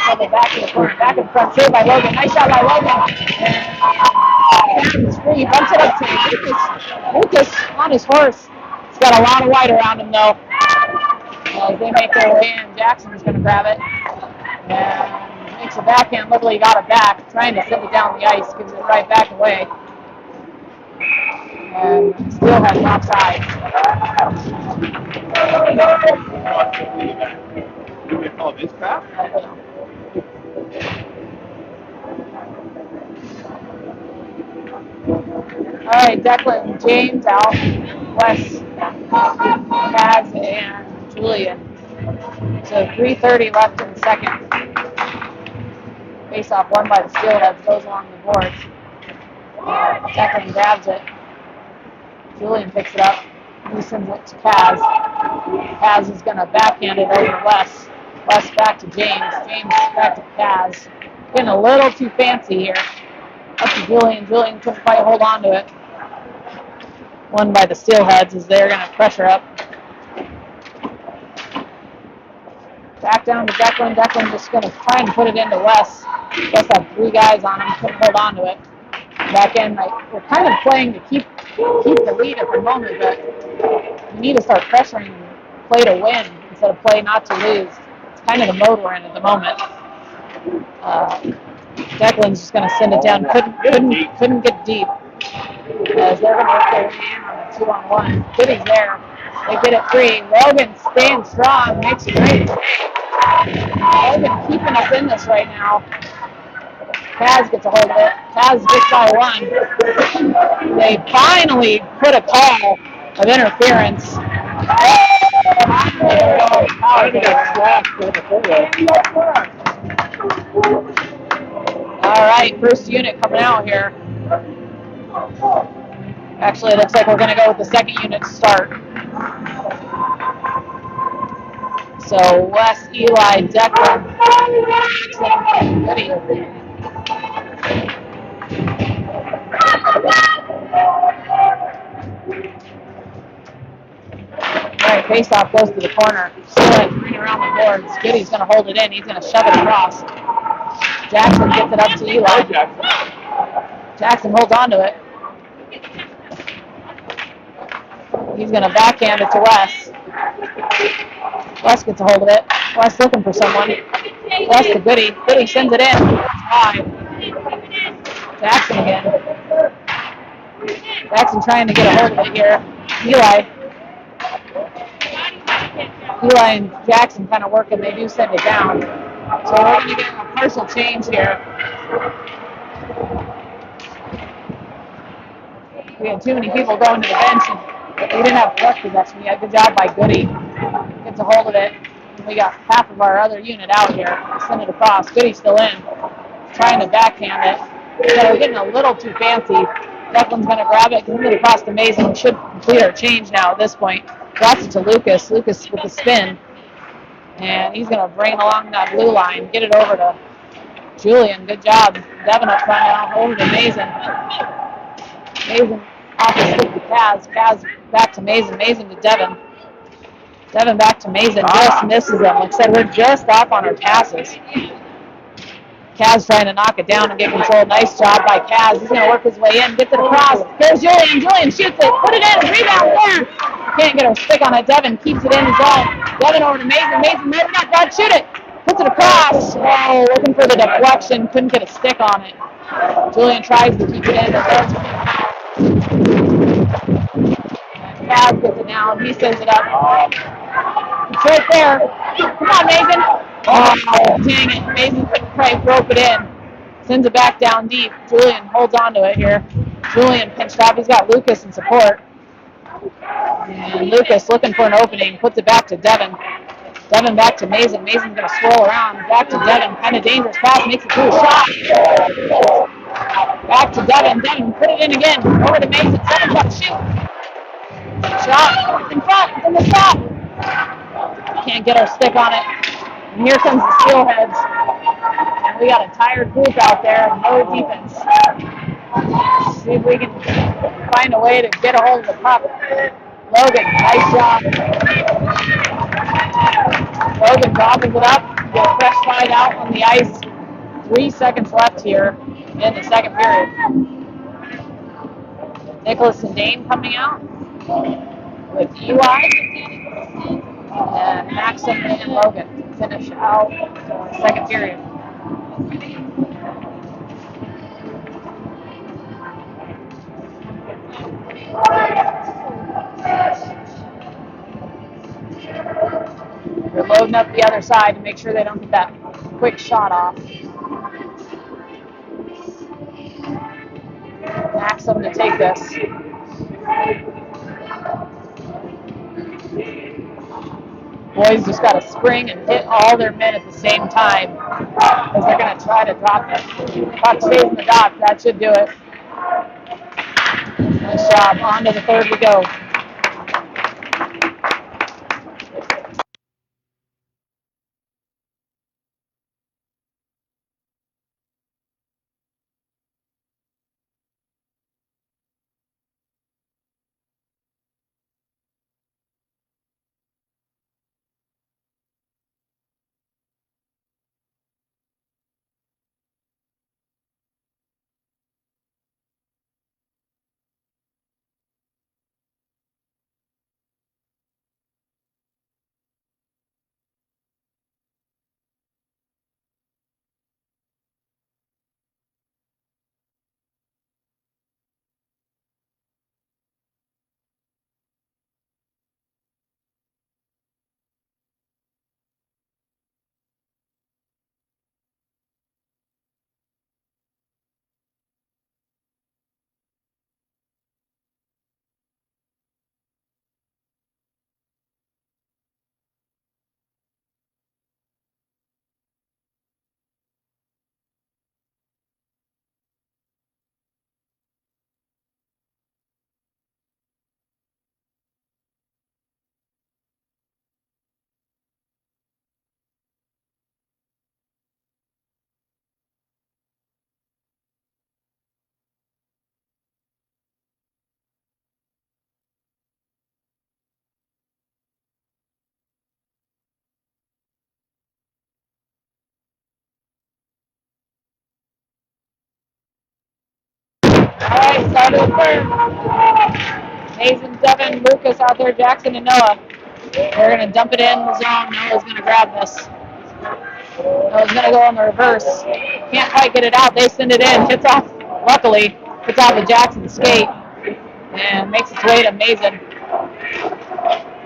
Double back to the corner, back in front, saved by Logan. Nice shot by Logan. It's free, bumps it up to Lucas on his horse. He's got a lot of white around him though. As they make their way in, Jackson's going to grab it. And makes a backhand, literally got it back, trying to send it down the ice, gives it right back away. And Steelhead offside. Do we call this pass? All right, Declan, James out, Wes, Kaz, and Julian. So 3:30 left in the second. Face off won by the Steelheads, goes along the boards. Declan grabs it. Julian picks it up. He sends it to Kaz. Kaz is going to backhand it over to Wes. Wes back to James. James back to Kaz. Getting a little too fancy here. Up to Julian. Julian couldn't quite hold on to it. Won by the Steelheads as they're going to pressure up. Back down to Declan. Declan just going to try and put it into Wes. Wes had three guys on him. Couldn't hold on to it. Back in, we're kind of playing to keep the lead at the moment, but we need to start pressuring play to win instead of play not to lose. It's kind of the mode we're in at the moment. Declan's just going to send it down. Couldn't get deep. As they're going to work their way in on a 2-on-1. Goody's there. They get it free. Logan staying strong. Makes a great save. Logan keeping us in this right now. Kaz gets a hold of it. Kaz gets by one. They finally put a call of interference. All right, first unit coming out here. Actually, it looks like we're going to go with the second unit to start. So, Wes, Eli, Declan, and Goody. Alright, face-off goes to the corner. Steelhead running around the boards. Goody's going to hold it in. He's going to shove it across. Jackson gets it up to Eli. Jackson holds on to it. He's going to backhand it to Wes. Wes gets a hold of it. Wes looking for someone. Wes to Goody. Goody sends it in. Jackson again. Jackson trying to get a hold of it here. Eli and Jackson kind of working. They do send it down. So we're going to get a partial change here. We had too many people going to the bench, and we didn't have puck possession yet. Good job by Goody. Gets a hold of it. And we got half of our other unit out here. Send it across. Goody's still in. Trying to backhand it. So we're getting a little too fancy. Declan's going to grab it, send it across to Mason. We should complete our change now at this point. Drops it to Lucas. Lucas with the spin. And he's going to bring it along that blue line. Get it over to Julian. Good job. Devin up front now. Over to Mason. Mason off the stick to Kaz. Kaz back to Mason. Mason to Devin. Devin back to Mason. Just misses them. Like I said, we're just off on our passes. Kaz trying to knock it down and get control. Nice job by Kaz. He's going to work his way in. Gets it across. There's Julian. Julian shoots it. Put it in. Rebound there. Can't get a stick on it. Devin keeps it in his own. Devin over to Mason. Mason, maybe not. God, shoot it. Puts it across. Oh, looking for the deflection. Couldn't get a stick on it. Julian tries to keep it in, but does. Kaz gets it down. He sends it up. It's right there. Come on, Mason. Oh, dang it. Mason probably broke it in. Sends it back down deep. Julian holds on to it here. Julian pinched off. He's got Lucas in support. And Lucas looking for an opening. Puts it back to Devin. Devin back to Mason. Mason's going to swirl around. Back to Devin. Kind of dangerous pass. Makes it through a shot. Back to Devin. Devin put it in again. Over to Mason. 7 shot shoot. Shot. In front. It's in the stop. Can't get our stick on it. And here comes the Steelheads. And we got a tired group out there. No defense. See if we can find a way to get a hold of the puck. Logan, nice job. Logan gobbles it up. Get a fresh fight out on the ice. 3 seconds left here in the second period. Nicholas and Dane coming out with Eli and Maxim and Logan to finish out the second period. They're loading up the other side to make sure they don't get that quick shot off. Maxim to take this. Boys just got to spring and hit all their men at the same time because they're going to try to drop it. Puck stays in the dock. That should do it. Nice job. On to the third we go. All right, start of the third. Mason, Devin, Lucas out there, Jackson, and Noah. They're going to dump it in the zone. Noah's going to grab this. Noah's going to go on the reverse. Can't quite get it out. They send it in. Hits off, luckily, hits off the Jackson skate and makes its way to Mason.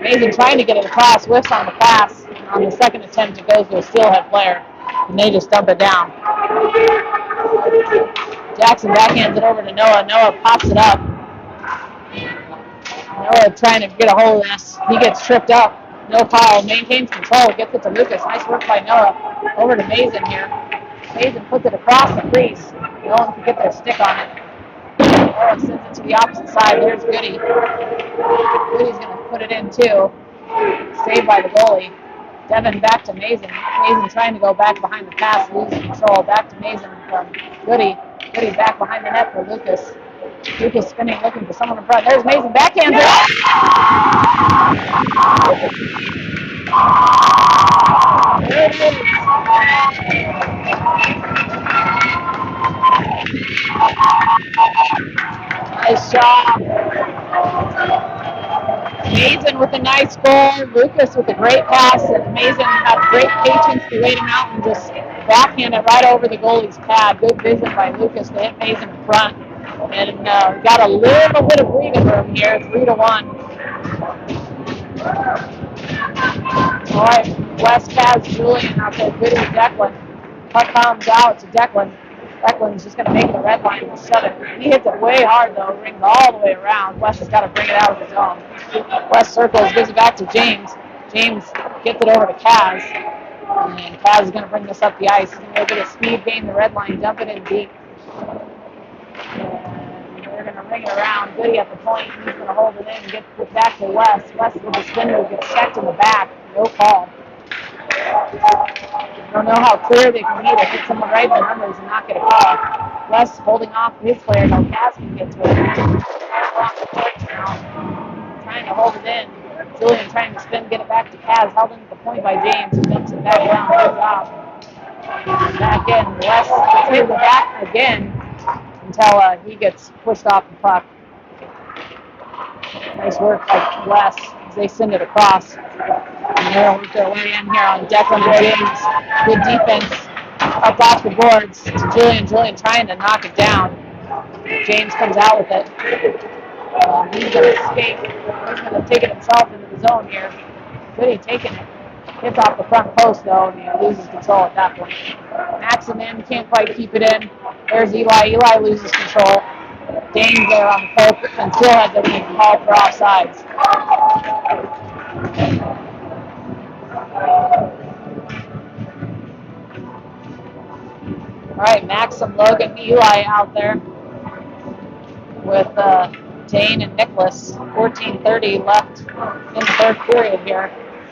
Mason trying to get it across, whiffs on the pass. On the second attempt, it goes to a Steelhead player, and they just dump it down. Jackson backhands it over to Noah. Noah pops it up. Noah trying to get a hold of this. He gets tripped up. No foul. Maintains control. Gets it to Lucas. Nice work by Noah. Over to Mason here. Mason puts it across the crease. No one can get their stick on it. Noah sends it to the opposite side. There's Goody. Goody's going to put it in too. Saved by the goalie. Devin back to Mason. Mason trying to go back behind the pass, loses control. Back to Mason from Goody. Goody back behind the net for Lucas. Lucas spinning, looking for someone in front. There's Mason, backhands it. There it is. Nice job. Mason Julian with a nice goal. Lucas with a great pass. Amazing. Had great patience to wait him out and just backhand it right over the goalie's pad. Good vision by Lucas to hit Mason in front. And got a little bit of breathing room here. 3-1. All right, West has Julian out there. Good with Declan. Puck comes out to Declan. Declan's just going to make the red line and shut it. He hits it way hard, though. Rings all the way around. West has got to bring it out of his own. West circles, gives it back to James. James gets it over to Kaz. And Kaz is going to bring this up the ice. He's going to get a speed, gain the red line, dump it in deep. And they're going to ring it around. Goody at the point. He's going to hold it in and get it back to West. West with the spinner gets checked in the back. No call. I don't know how clear they can be to hit someone right in the numbers and not get a call. West holding off his player. Now Kaz can get to it. Trying to hold it in. Julian trying to spin, get it back to Kaz. Held into the point by James. He dumps it back down. Good job. Back in. West gets hit in the back again until he gets pushed off the puck. Nice work by West as they send it across. And they'll work their way in here on Declan and James. Good defense up off the boards to Julian. Julian trying to knock it down. James comes out with it. He's going to skate. He's going to take it himself into the zone here. Goody taking it. Hits off the front post, though, and he loses control at that point. Maxim in, can't quite keep it in. There's Eli. Eli loses control. Dane's there on the poke, and Steelhead doesn't even call for offsides. All right, Maxim, Logan, Eli out there with Dane and Nicholas. 14:30 left in the third period here.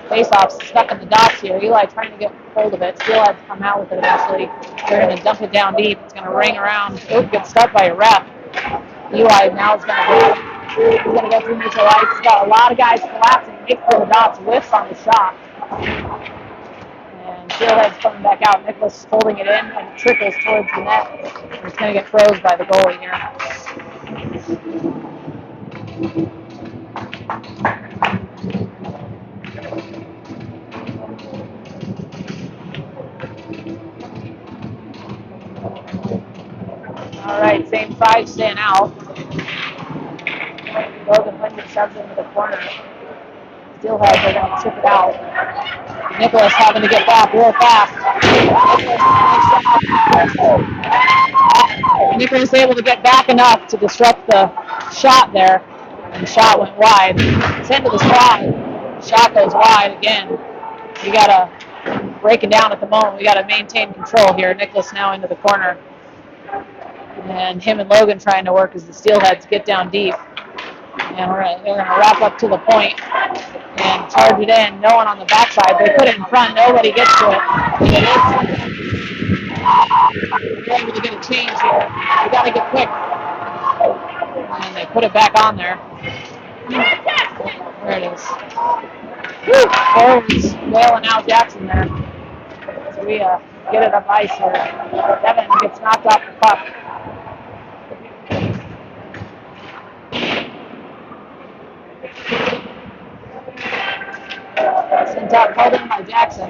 Face-offs stuck in the dots here. Eli trying to get hold of it. Steelhead's come out with it eventually. They're going to dump it down deep. It's going to ring around. Oak gets stuck by a ref. Eli now is going to go through neutral ice. He's got a lot of guys collapsing. Makes for the dots. Whiffs on the shot. And Steelhead's coming back out. Nicholas holding it in and it trickles towards the net. And it's going to get froze by the goalie here. All right, same side staying out. Logan Linden shoves it into the corner. Steelhead, they're going to chip it out. Nicholas having to get back real fast. Nicholas able to get back enough to disrupt the shot there. And the shot went wide. It's into the slide. Shot goes wide again. We got to break it down at the moment. We got to maintain control here. Nicholas now into the corner. And him and Logan trying to work as the Steelheads get down deep. And they're going to wrap up to the point and charge it in. No one on the backside. They put it in front. Nobody gets to it. They're able to get a change here. We got to get quick. And they put it back on there. There it is. Woo! Forwards bailing out Jackson there. So we get it up ice here. Devin gets knocked off the puck. Sent out, called in by Jackson.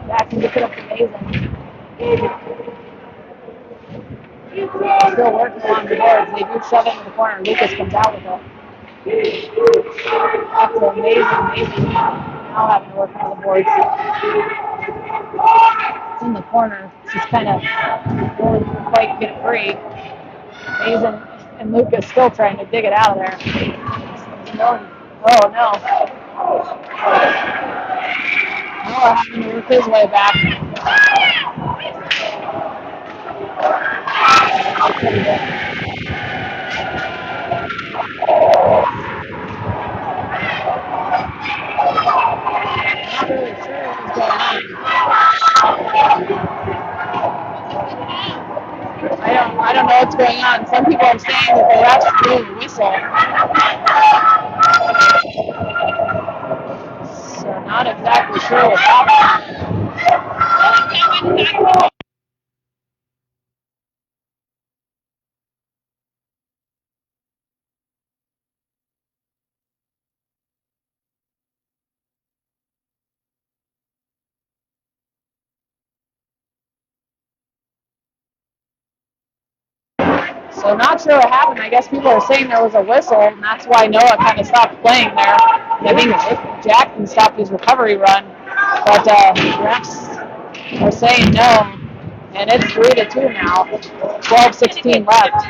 Jackson gets it up to Mason. Still working along the boards. They do shove it into the corner. Lucas comes out with it. That's amazing. Now having to work on the boards. It's in the corner. It's just kind of really couldn't quite get it free. Mason and Lucas still trying to dig it out of there. Oh no. Noah having to work his way back. Not really sure what's going on. I don't know what's going on. Some people are saying that the refs blew the whistle. So not exactly sure what's happening. So not sure what happened. I guess people are saying there was a whistle, and that's why Noah kind of stopped playing there. And I think Jackson stopped his recovery run, but refs are saying no, and it's 3-2 now. 12:16 left.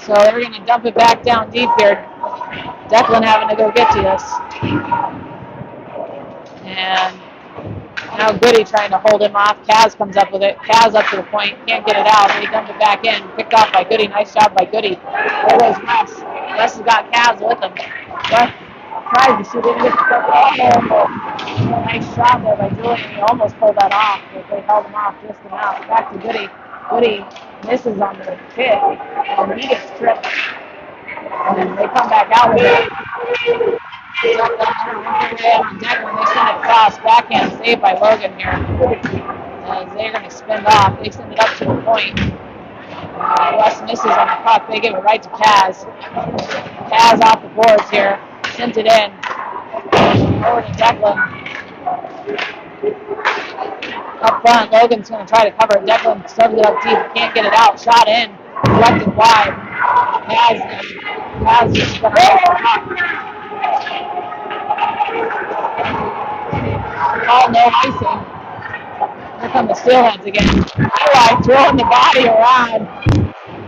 So they're going to dump it back down deep here. Declan having to go get to this. And now Goody trying to hold him off. Kaz comes up with it. Kaz up to the point. Can't get it out. They dump it back in. Picked off by Goody. Nice job by Goody. There goes Wes. Wes has got Kaz with him. Wes tries to shoot. Didn't get the nice shot there by Julian. He almost pulled that off, but they held him off just enough. Back to Goody. Goody misses on the kick, and he gets tripped. And they come back out with it. Declan, they send it across. Backhand save by Logan here. As they're going to spin off. They send it up to the point. Wes misses on the puck. They give it right to Kaz. Kaz off the boards here. Sent it in. Over to Declan. Up front, Logan's going to try to cover it. Declan serves it up deep. Can't get it out. Shot in. Deflected wide. Kaz just going to ice the puck. Call no icing. Here come the Steelheads again. Eli throwing the body around.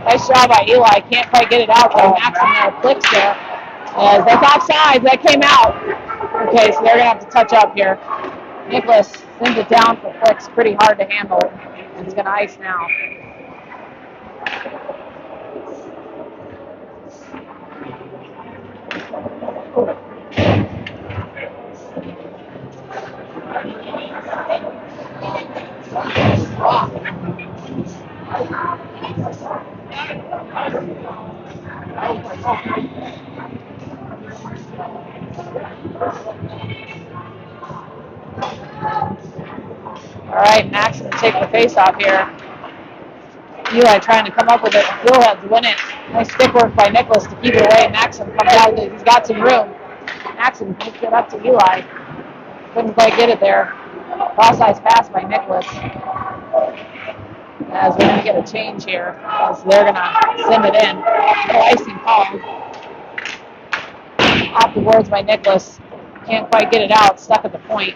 Nice job by Eli. Can't quite get it out. So Maxim there clicks there. As that's offsides. That came out. Okay, so they're going to have to touch up here. Nicholas sends it down for flicks. Pretty hard to handle. It's going to ice now. All right, Max going to take the face off here. Eli trying to come up with it. Steelheads win it. Nice stick work by Nicholas to keep it away. Maxim comes out. He's got some room. Maxim takes it up to Eli. Couldn't quite get it there. Cross-ice pass by Nicholas. As we're going to get a change here. As they're going to send it in. No icing called. Off the boards by Nicholas. Can't quite get it out. Stuck at the point.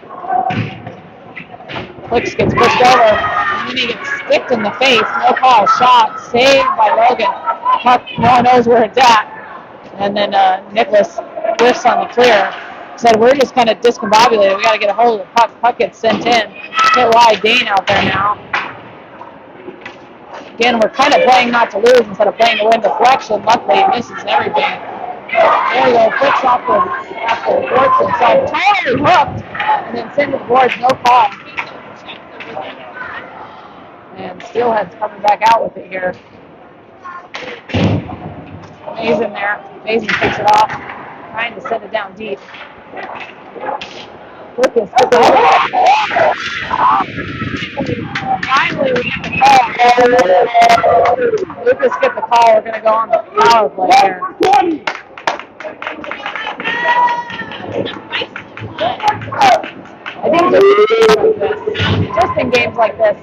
Clicks gets pushed over, and then he gets sticked in the face. No call. Shot. Saved by Logan. Puck, no one knows where it's at. And then Nicholas whiffs on the clear. Said, we're just kind of discombobulated. We got to get a hold of the puck. Puck gets sent in. Hit wide. Dane out there now. Again, we're kind of playing not to lose instead of playing to win. Deflection. Luckily, it misses everything. There we go. Flicks off the boards inside. Totally hooked. And then send to the boards. No call. And Steelhead's coming back out with it here. Mason there. Mason picks it off. Trying to set it down deep. Lucas gets the call. Finally, we get the call. Lucas gets the call. We're going to go on the power play here. I think just in games like this.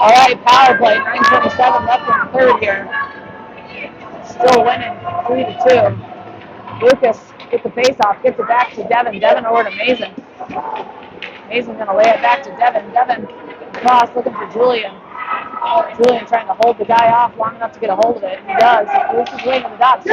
All right, power play. 9:27 left in the third here. Still winning 3-2. Lucas gets the face off, gets it back to Devin. Devin over to Mason. Mason's going to lay it back to Devin. Devin across looking for Julian. Julian trying to hold the guy off long enough to get a hold of it. He does. Lucas is waiting on the dot.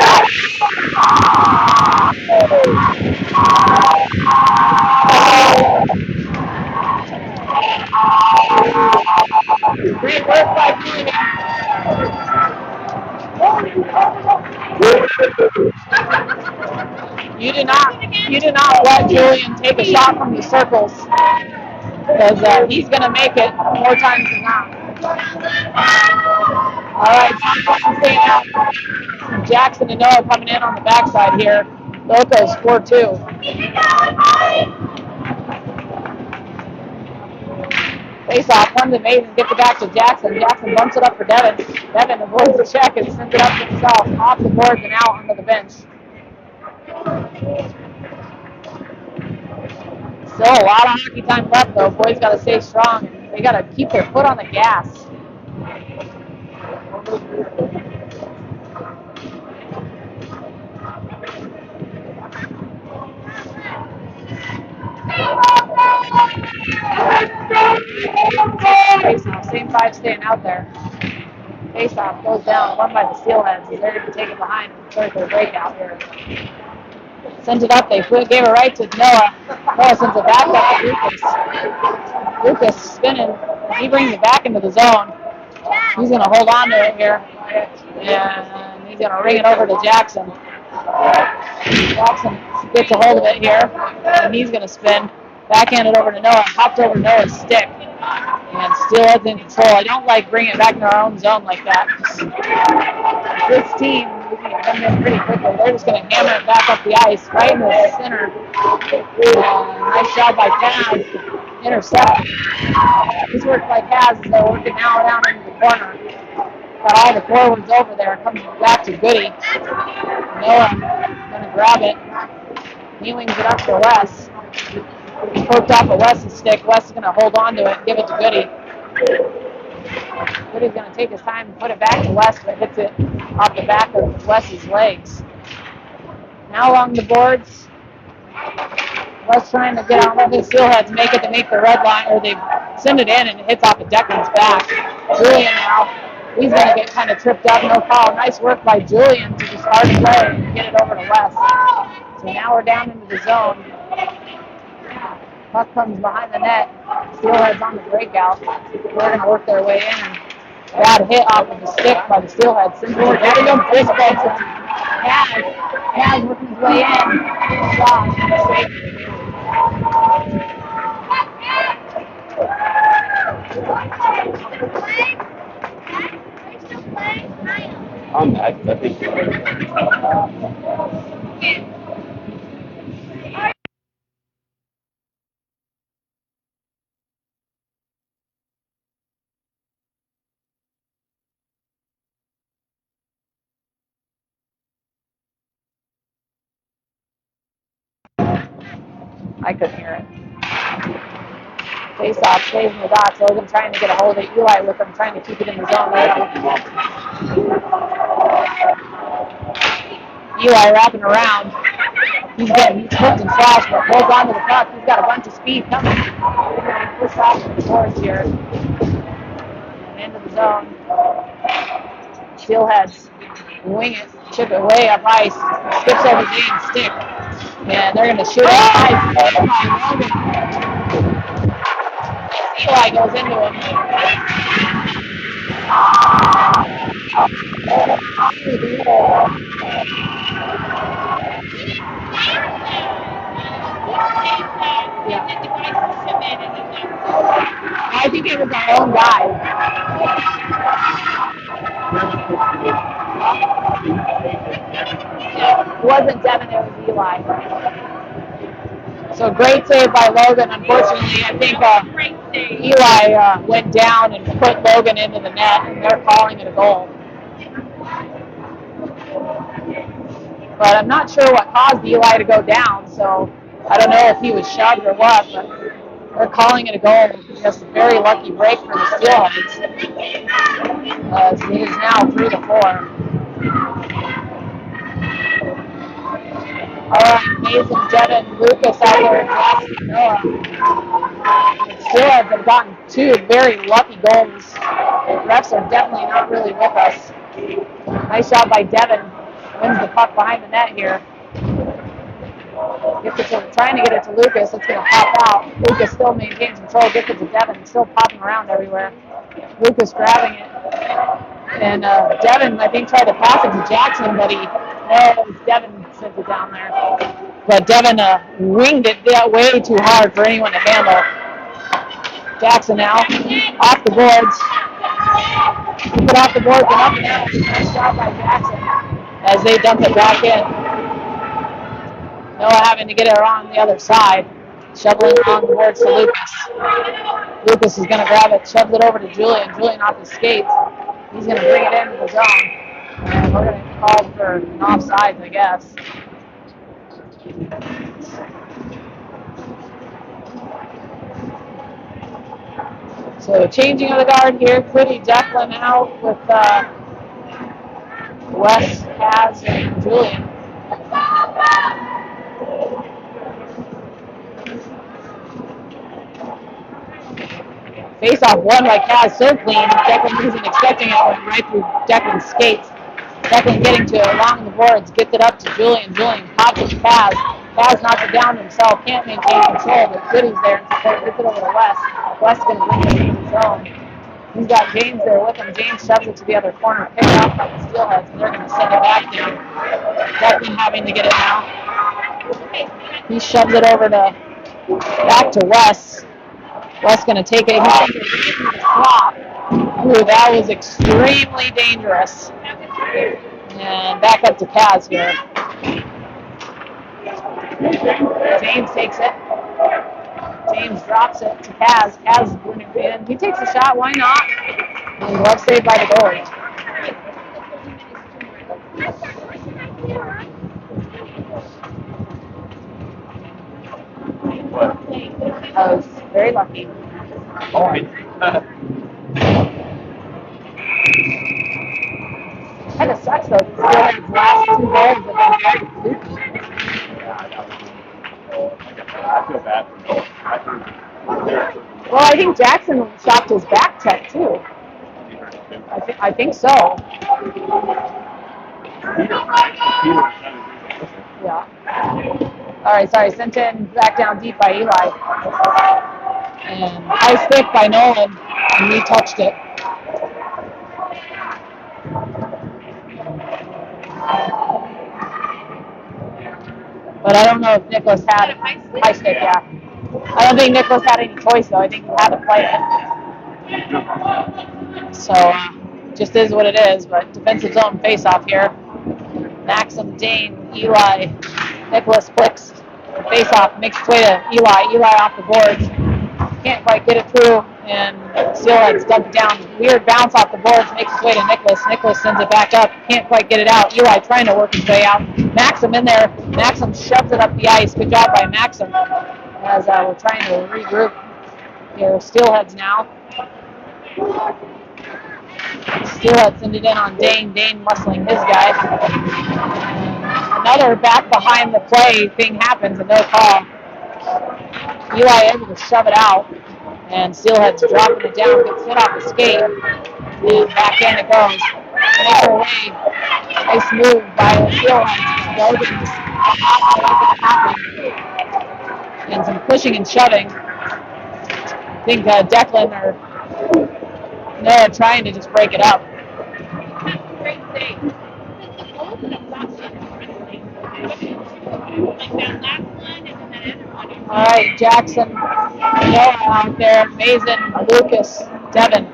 Great work by Julian. You do not let Julian take a shot from the circles because he's going to make it more times than not. All right, staying out. Jackson and Noah coming in on the backside here. Locos 4-2. Face off, comes to Mason, gets it back to Jackson. Jackson bumps it up for Devin. Devin avoids the check and sends it up to himself. Off the boards and out onto the bench. Still a lot of hockey time left, though. Boys got to stay strong. And they got to keep their foot on the gas. Same five staying out there. Face-off goes down, won by the Steelheads. They're going to take it behind and start their breakout here. Sent it up. They gave it right to Noah. Noah sends it back up to Lucas. Lucas spinning. He brings it back into the zone. He's going to hold on to it here. And he's going to ring it over to Jackson. Jackson gets a hold of it here. And he's going to spin. Backhand it over to Noah. Hopped over Noah's stick. And Steelhead's in control. I don't like bringing it back in our own zone like that. This team, we can get them in pretty quickly. They're just going to hammer it back up the ice, right in the center. Nice job by Kaz. Intercept. This worked by Kaz as they're working now down into the corner. Got all the forwards over there. Comes back to Goody. Noah going to grab it. He wings it up to Wes. He poked off of Wes's stick. Wes is going to hold on to it and give it to Goody. Goody's going to take his time and put it back to Wes, but hits it off the back of Wes's legs. Now along the boards, Wes trying to get on one of his Steelheads, make it to make the red line, or they send it in and it hits off of Declan's back. Julian now, he's going to get kind of tripped up, no call. Nice work by Julian to just hard play and get it over to Wes. So now we're down into the zone. Puck comes behind the net. Steelhead's on the breakout. They're going to work their way in. And bad hit off of the stick by the Steelhead. Since we're getting them fist bumps, Kaz working his way in. I think I couldn't hear it. Face off, stays in the dots. Logan trying to get a hold of it. Eli with him, trying to keep it in the zone. Eli wrapping around. He's getting hooked and slashed, but holds on to the puck. He's got a bunch of speed coming. He's going to push off the boards here. And into the zone. Steelheads wing it, chip it way up ice. Skips over Zane's stick. And they're going to shoot it high. Eli goes into him. Yeah. I think it was our own guy. It wasn't Devin, it was Eli. So great save by Logan. Unfortunately, I think Eli went down and put Logan into the net, and they're calling it a goal. But I'm not sure what caused Eli to go down, so I don't know if he was shoved or what, but they're calling it a goal. Just a very lucky break for the Steelheads. It is now 3-4. All right, Mason, Devin, Lucas out there, Jackson, Noah. The Steelheads have gotten two very lucky goals. The refs are definitely not really with us. Nice job by Devin. Wins the puck behind the net here. Trying to get it to Lucas. It's going to pop out. Lucas still maintains control. Gets it to Devin. Still popping around everywhere. Lucas grabbing it. And Devin, I think, tried to pass it to Jackson, but Devin sent it down there. But Devin winged it way too hard for anyone to handle. Jackson now off the boards. He put off the boards and up and out. Nice job by Jackson as they dump it back in. Noah having to get it on the other side. Shoveling on the boards to Lucas. Lucas is going to grab it, shoves it over to Julian. Julian off his skates. He's going to bring it into the zone. And we're going to call for an offsides, I guess. So changing of the guard here. Quiddy Declan out with Wes, Kaz, and Julian. Face off won by Kaz so clean. Declan wasn't expecting it, went right through Declan's skates. Declan getting to it along the boards, gets it up to Julian. Julian pops it to Kaz. Kaz knocks it down himself, can't maintain control, but Quiddy's there in support, gets it over to Wes. Wes is going to bring it into his zone. He's got James there with him. James shoves it to the other corner, picked off by the Steelheads, and they're going to send it back down. Declan having to get it now. He shoves it over to back to Wes. Wes going to take it. He's going to get the slot. Ooh, that was extremely dangerous. And back up to Kaz here. James takes it. James drops it to Kaz. Kaz is winning in. He takes the shot. Why not? And left saved by the goalie. I was very lucky. All right. Kind of sucks though. Steelhead's last 2 goals have been very fluky. I feel bad for him. Well, I think Jackson shopped his back tech too. I think so. Yeah. All right, sorry. Sent in back down deep by Eli. And high stick by Nolan, and he touched it. But I don't know if Nicholas had high stick, yeah. I don't think Nicholas had any choice, though. I think he had to play it. So, just is what it is. But defensive zone face-off here. Maxim, Dane, Eli, Nicholas flicks. Face-off makes its way to Eli. Eli off the boards. Can't quite get it through, and Steelhead dumped it down. Weird bounce off the boards, makes its way to Nicholas. Nicholas sends it back up. Can't quite get it out. Eli trying to work his way out. Maxim in there. Maxim shoves it up the ice. Good job by Maxim. As we're trying to regroup here. Steelheads now. Steelhead sends it in on Dane. Dane muscling his guy. Another back behind the play thing happens, and no call. Eli able to shove it out, and Steelhead's dropping it down, gets hit off the skate, and back in it goes. Makes her way. Nice move by the Steelheads. Logan's happening. And some pushing and shoving. I think Declan or Noah trying to just break it up. All right, Jackson, Noah out there, Mason, Lucas, Devin.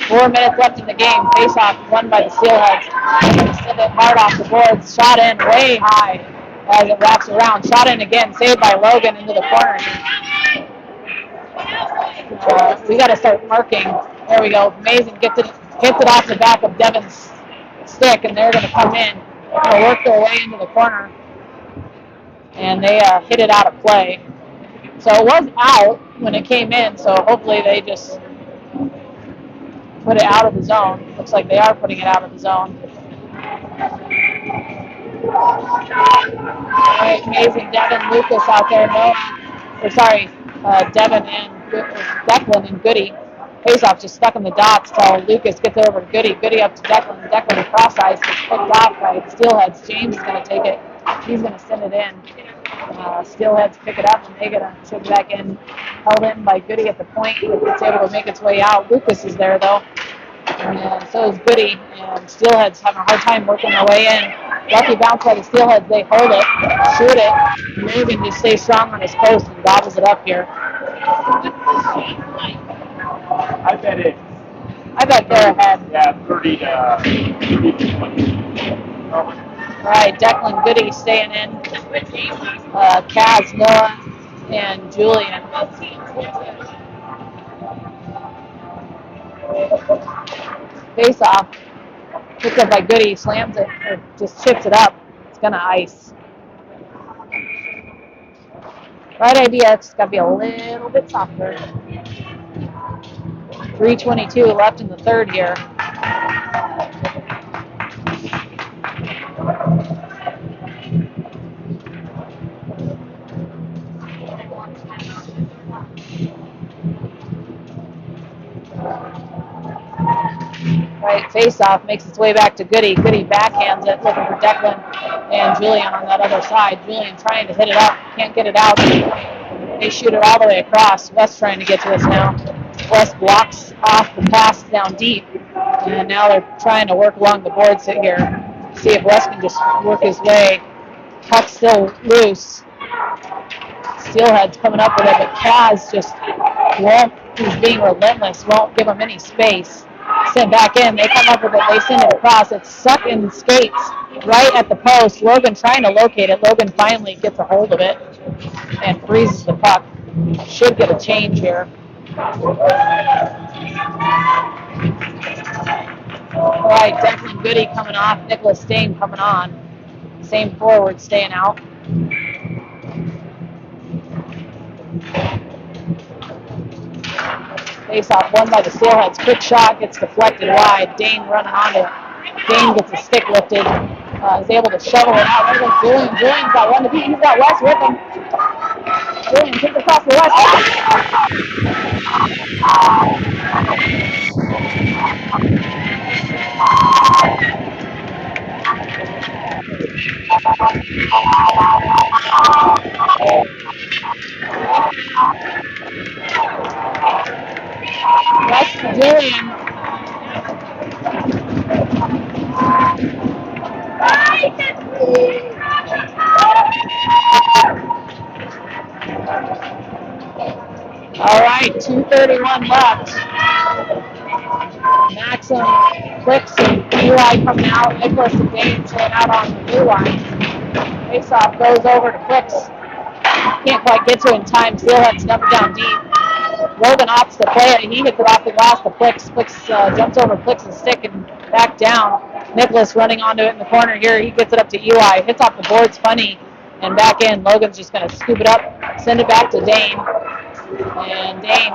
4 minutes left in the game. Face-off won by the Steelheads. Send it hard off the boards. Shot in way high as it wraps around. Shot in again. Saved by Logan into the corner. We got to start marking. There we go. Mason hits it off the back of Devin's stick, and they're going to come in. They'll work their way into the corner. And they hit it out of play. So it was out when it came in, so hopefully they just put it out of the zone. Looks like they are putting it out of the zone. All right, amazing. Devin, Lucas out there. Devin and Declan and Goody. Face-off just stuck in the dots till Lucas gets over to Goody. Goody up to Declan. Declan across ice. Picked off by Steelheads. James is going to take it. He's going to send it in. Steelheads pick it up, and they're going to chip it back in. Held in by Goody at the point. It's able to make its way out. Lucas is there, though. And so is Goody. And Steelheads having a hard time working their way in. Lucky bounce by the Steelheads. They hold it, shoot it. Morgan just stays strong on his post and gobbles it up here. I bet they're ahead. Yeah, 30 to 20. All right, Declan, Goody staying in. Kaz, Noah, and Julian. Face off. Picked up by Goody, slams it, or just chips it up. It's going to ice. Right idea, it's got to be a little bit softer. 3:22 left in the third here. Right, face-off makes its way back to Goody. Goody backhands it, looking for Declan and Julian on that other side. Julian trying to hit it up, can't get it out. They shoot it all the way across. West trying to get to us now. West blocks off the pass down deep, and now they're trying to work along the boards here. See if West can just work his way. Puck's still loose. Steelhead's coming up with it, but Kaz just won't. He's being relentless. Won't give him any space. Sent back in. They come up with it. They send it across. It's stuck in skates right at the post. Logan trying to locate it. Logan finally gets a hold of it and freezes the puck. Should get a change here. All right, Declan Goody coming off. Nicholas Stain coming on. Same forward staying out. Face-off won by the Steelheads. Quick shot gets deflected wide. Dane running on it. Dane gets a stick lifted. Is able to shovel it out. There goes Julian. Julian's got one to beat. He's got West with him. Julian takes it across the West. West to Julian. All right, 2:31 left. Maxim, Clicks, and Eli coming out. Nicholas and Dane staying out on the blue line. Face-off goes over to Clicks. Can't quite get to it in time. Steelhead's dumped down deep. Logan opts to play it. He hits it off the glass to Clicks. Clicks jumps over Clicks' stick and back down. Nicholas running onto it in the corner here. He gets it up to Eli. Hits off the boards funny and back in. Logan's just going to scoop it up, send it back to Dane. And Dane,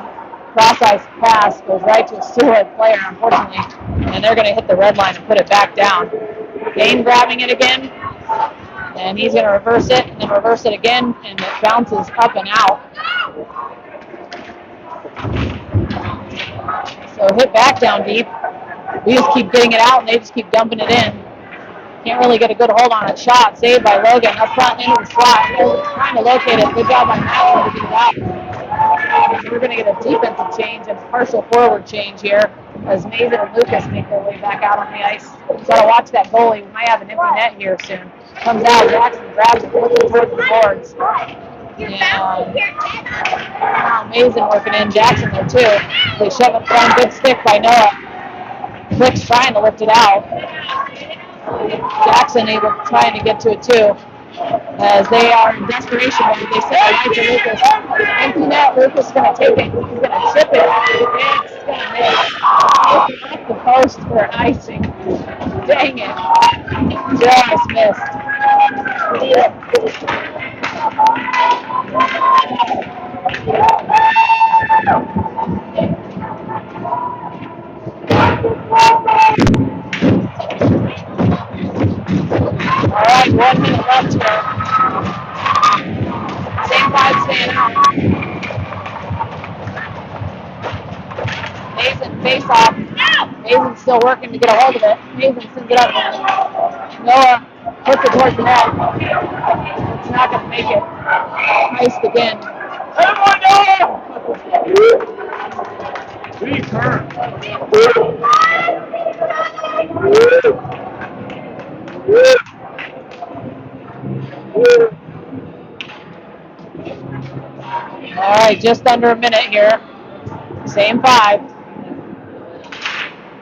cross-ice pass, goes right to a Steelhead player, unfortunately. And they're going to hit the red line and put it back down. Dane grabbing it again. And he's going to reverse it and then reverse it again. And it bounces up and out. So hit back down deep. We just keep getting it out and they just keep dumping it in. Can't really get a good hold on it. Shot saved by Logan up front into the slot. Trying to locate it. Good job by Maxwell to get it out. So we're going to get a defensive change and a partial forward change here as Mason and Lucas make their way back out on the ice. So to watch that goalie. We might have an empty net here soon. Comes out. Jackson grabs it, looking towards the boards. And now Mason working in. Jackson there too. They shove it front. Good stick by Noah. Quick's trying to lift it out. Jackson trying to get to it too. As they are in desperation mode, they send it right to Lucas. Empty net, Lucas is going to take it. He's going to chip it. It's going to miss. Off the post for icing. Dang it. Just missed. All right, 1 minute left here. Same five staying out. Mason face off. Mason's still working to get a hold of it. Mason sends it up. Noah puts it towards the net. It's not going to make it. Iced again. Everyone, Noah! Big turn. All right, just under a minute here. Same five.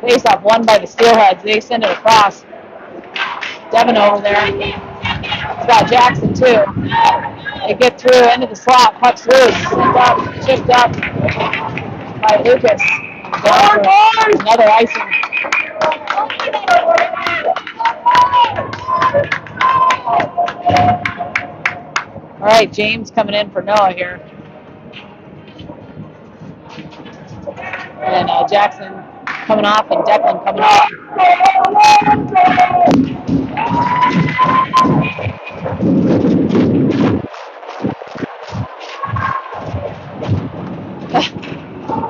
Face-off won by the Steelheads. They send it across. Devin over there. It's got Jackson too. They get through into the slot. Puck's loose. Sent up, chipped up by Lucas. Down for another icing. All right, James coming in for Noah here. And Jackson coming off and Declan coming off.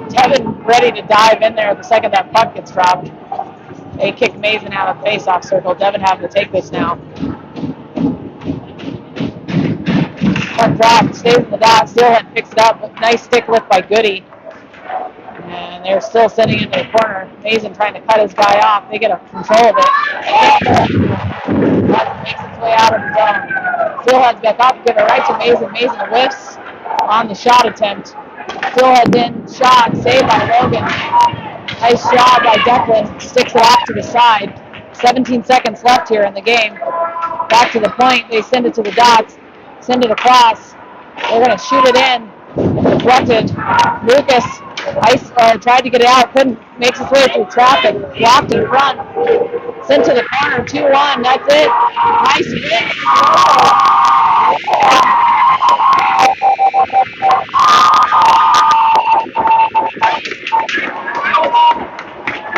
Devin ready to dive in there the second that puck gets dropped. They kick Mason out of the face-off circle. Devin having to take this now. Puck dropped, stays in the dot. Steelhead picks it up. Nice stick lift by Goody. And they're still sending it into the corner. Mason trying to cut his guy off. They get a control of it. That makes its way out of the zone. Steelhead's back up, give it right to Mason. Mason whiffs on the shot attempt. Steelhead in, shot, saved by Logan. Nice job by Declan. Sticks it off to the side. 17 seconds left here in the game. Back to the point. They send it to the dots. Send it across. They're going to shoot it in. Deflected. Lucas tried to get it out. Couldn't. Makes its way through traffic. Blocked in front. Sent to the corner. 2-1. That's it. Nice hit.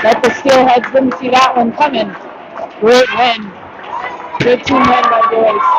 Bet the Steelheads didn't see that one coming. Great win. Good team win by boys.